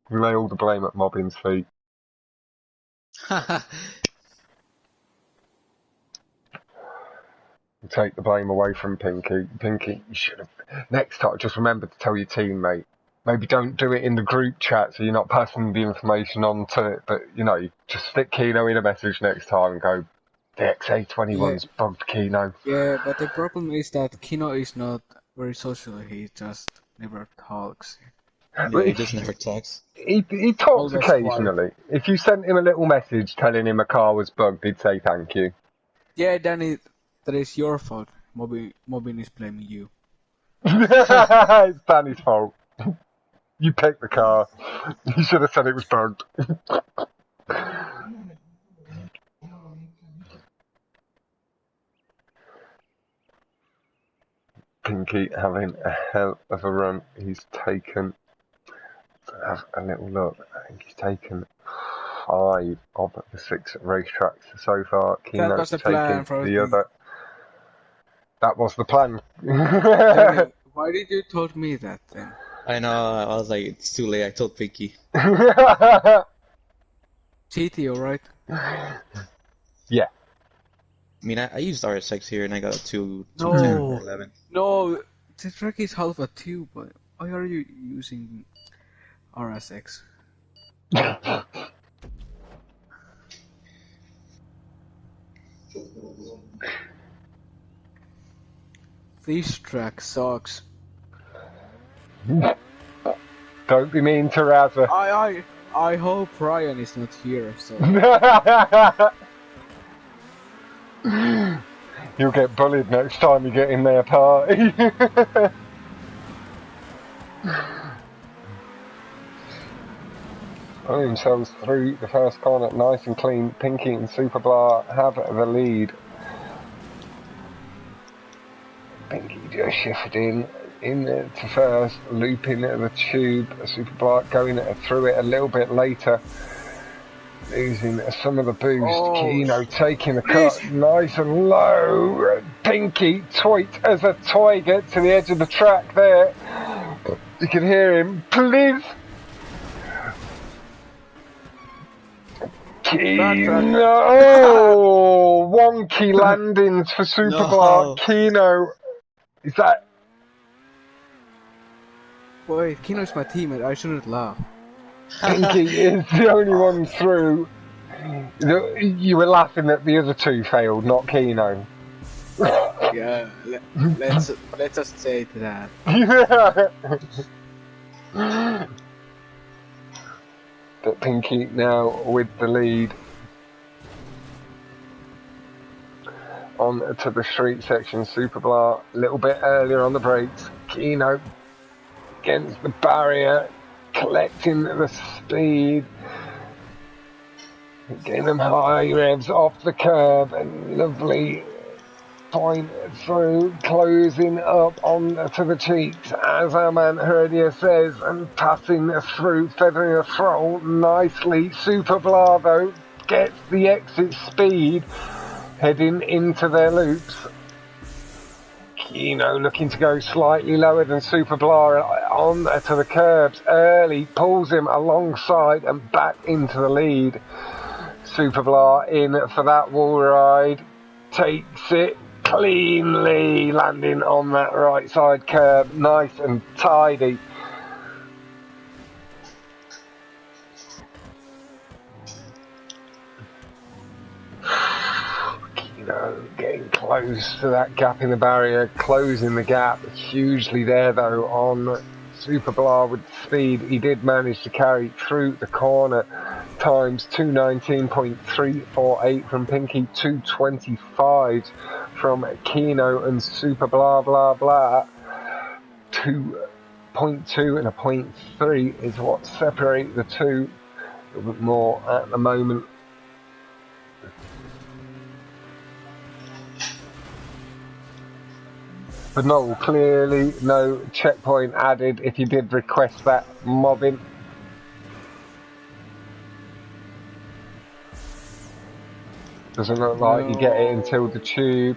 We lay all the blame at Mobbin's feet. Take the blame away from Pinky. Pinky, you should have. Next time, just remember to tell your teammate. Maybe don't do it in the group chat so you're not passing the information on to it, but, you know, just stick Keno in a message next time and go, The XA21's bugged Kino. Yeah, but the problem is that Kino is not very social. He just never talks. Yeah, he just never talks. He talks Always occasionally. If you sent him a little message telling him a car was bugged, he'd say thank you. Yeah, then that is your fault. Mobin is blaming you. It's Danny's fault. You picked the car. You should have said it was bugged. Pinky having a hell of a run. He's taken, have a little look, I think he's taken 5 of the 6 racetracks so far. That was the plan for the other. That was the plan. Danny, why did you told me that then? I know, I was like, it's too late, I told Pinky. GT, alright? Yeah. I mean, I used RSX here and I got a 210 or 11. No, the track is half a 2, but why are you using RSX? This track sucks. Don't be mean to Razza. I hope Ryan is not here, so... You'll get bullied next time you get in their party. Pulling themselves through the first corner nice and clean. Pinky and Super Blah have the lead. Pinky just shifted in to first, looping the tube. Super Blah going through it a little bit later. Losing some of the boost. Kino taking the cut nice and low. Pinky tweet as a toy gets to the edge of the track there. You can hear him. Please. Kino. Oh, wonky landings for Super Blah. Kino. Is that... Wait, Kino is my teammate. I shouldn't laugh. Pinky is the only one through. You were laughing that the other 2 failed, not Kino. Yeah, let's just say to that. But Pinky now with the lead. On to the street section. Super Blah a little bit earlier on the brakes. Kino against the barrier, collecting the speed, getting them high revs off the curb, and lovely point through, closing up on to the cheeks, as our man Herdia says, and passing through, feathering the throttle nicely. Super Blah though gets the exit speed, heading into their loops. Kino looking to go slightly lower than Super Blah on to the curbs early, pulls him alongside and back into the lead. Super Blah in for that wall ride, takes it cleanly, landing on that right side curb, nice and tidy. Getting close to that gap in the barrier, closing the gap hugely there though on Super Blah with speed. He did manage to carry through the corner. Times 2:19.348 from Pinky, 2:25 from Kino and Super Blah Blah Blah. 2.2 and a 0.3 is what separate the two. A little bit more at the moment. But no, clearly no checkpoint added if you did request that mobbing. Doesn't look like you get it until the tube.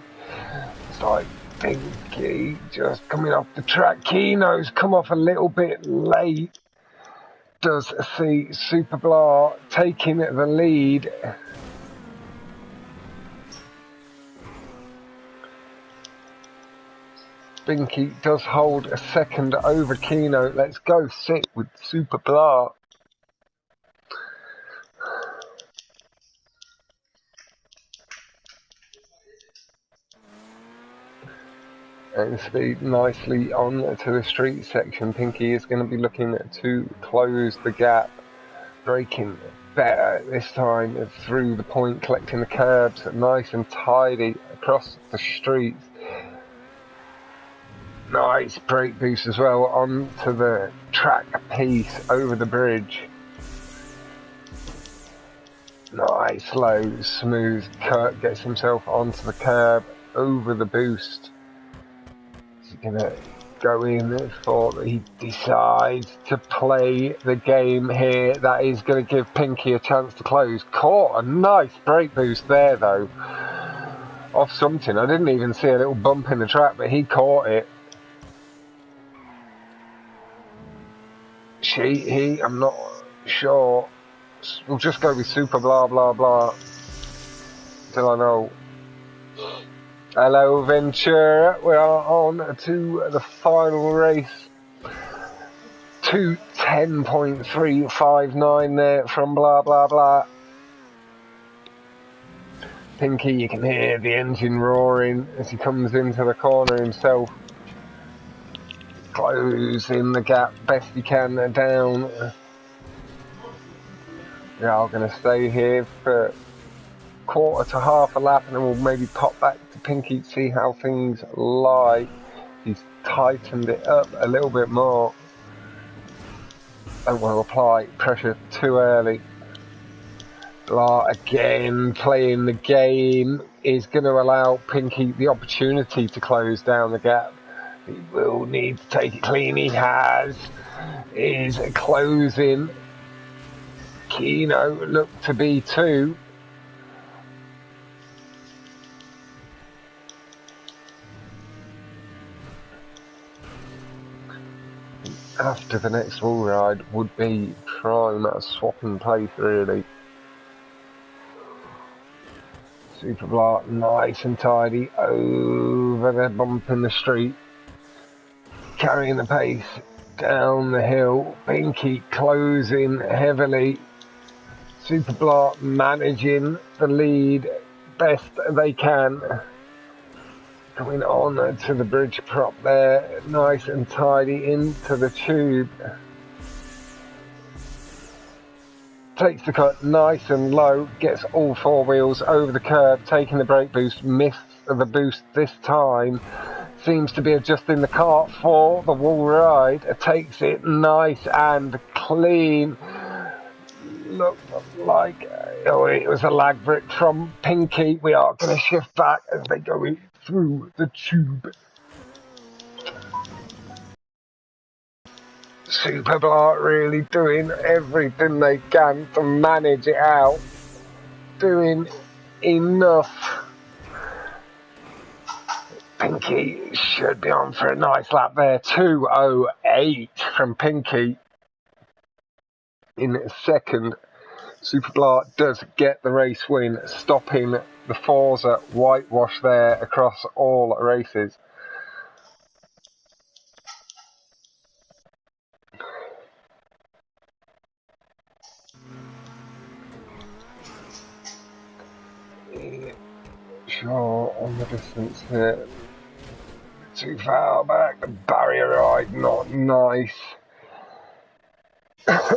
It's like Pinky just coming off the track. Kino's come off a little bit late. Does see Super Blah taking the lead. Pinky does hold a second over Kino. Let's go sit with Super Blah. and speed nicely on to the street section. Pinky is going to be looking to close the gap, braking better this time through the point, collecting the curbs nice and tidy across the streets. Nice brake boost as well onto the track piece over the bridge. Nice, slow, smooth cut, gets himself onto the curb, over the boost. He's going to go in for, he decides to play the game here. That is going to give Pinky a chance to close. Caught a nice brake boost there though, off something. I didn't even see a little bump in the track, but he caught it. I'm not sure. We'll just go with super blah blah blah till I know. Hello Ventura, we are on to the final race. 2:10.359 there from blah blah blah. Pinky, you can hear the engine roaring as he comes into the corner himself. Closing the gap best he can down. We are going to stay here for quarter to half a lap and then we'll maybe pop back to Pinky to see how things lie. He's tightened it up a little bit more. Don't want to apply pressure too early. Blah again, playing the game is going to allow Pinky the opportunity to close down the gap. He will need to take it clean. He has. Is closing. Kino look to be 2. After the next wall ride would be prime at a swapping place really. Super Block, nice and tidy over the bump in the street. Carrying the pace down the hill. Pinky closing heavily. Super Block managing the lead best they can. Coming on to the bridge prop there, nice and tidy into the tube. Takes the cut nice and low, gets all 4 wheels over the curb, taking the brake boost, missed the boost this time. Seems to be adjusting the car for the wall ride. Takes it nice and clean. Looked like it was a lag brick from Pinky. We are going to shift back as they go in through the tube. Superblar really doing everything they can to manage it out. Doing enough. Pinky should be on for a nice lap there. 2:08 from Pinky. In second, Superblar does get the race win, stopping the Forza whitewash there across all races. Sure, on the distance here. Too far back, the barrier ride, not nice.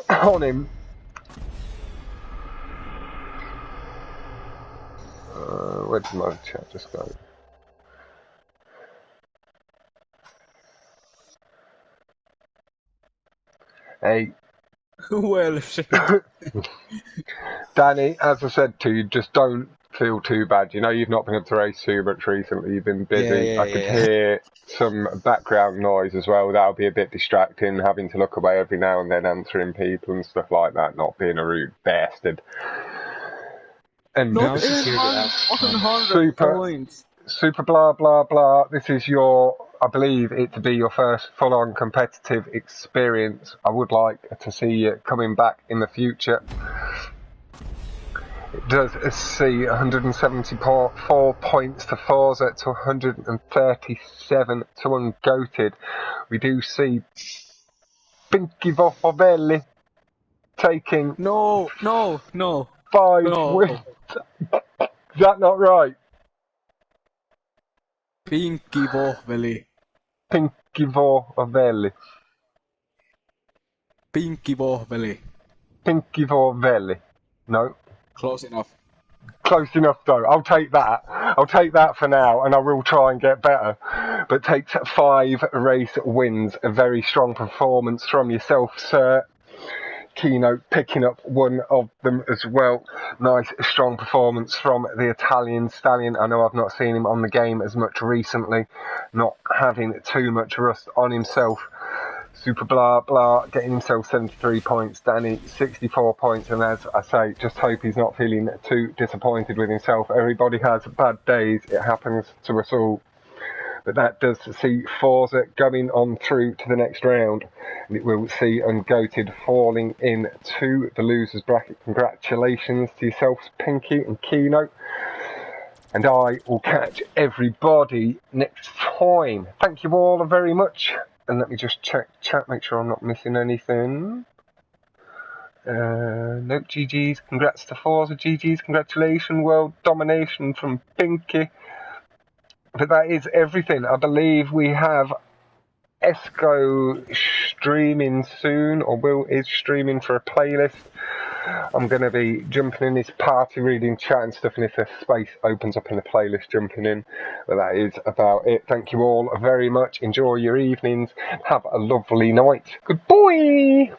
On him. Where did my chat just go? Hey. Well, shit. Danny, as I said to you, just don't feel too bad. You know you've not been able to race too much recently. You've been busy. I could hear some background noise as well. That'll be a bit distracting, having to look away every now and then, answering people and stuff like that, not being a rude bastard. And not even 100 points. Super blah blah blah. This is your, I believe it to be your first full-on competitive experience. I would like to see you coming back in the future. It does see 174 points to Forza to 137 to Ungoated. We do see Pinky Voffavelli taking 5 wins. Is that not right? Pinky Vohveli. Pinky Vohveli. Pinky Vohveli. Pinky Vohveli. No. Close enough. Close enough though. I'll take that. I'll take that for now, and I will try and get better. But takes 5 race wins. A very strong performance from yourself, sir. Keynote picking up one of them as well. Nice strong performance from the Italian stallion. I know I've not seen him on the game as much recently, not having too much rust on himself. Super blah blah, getting himself 73 points. Danny 64 points, and as I say, just hope he's not feeling too disappointed with himself. Everybody has bad days, it happens to us all. But that does see Forza going on through to the next round. And it will see Ungoated falling into the losers bracket. Congratulations to yourselves, Pinky and Keynote. And I will catch everybody next time. Thank you all very much. And let me just check chat, make sure I'm not missing anything. Nope, GG's. Congrats to Forza. GG's. Congratulations. World domination from Pinky. But that is everything. I believe we have Esco streaming soon, or is streaming for a playlist. I'm going to be jumping in his party, reading chat and stuff, and if a space opens up in the playlist, jumping in. But that is about it. Thank you all very much. Enjoy your evenings. Have a lovely night. Goodbye!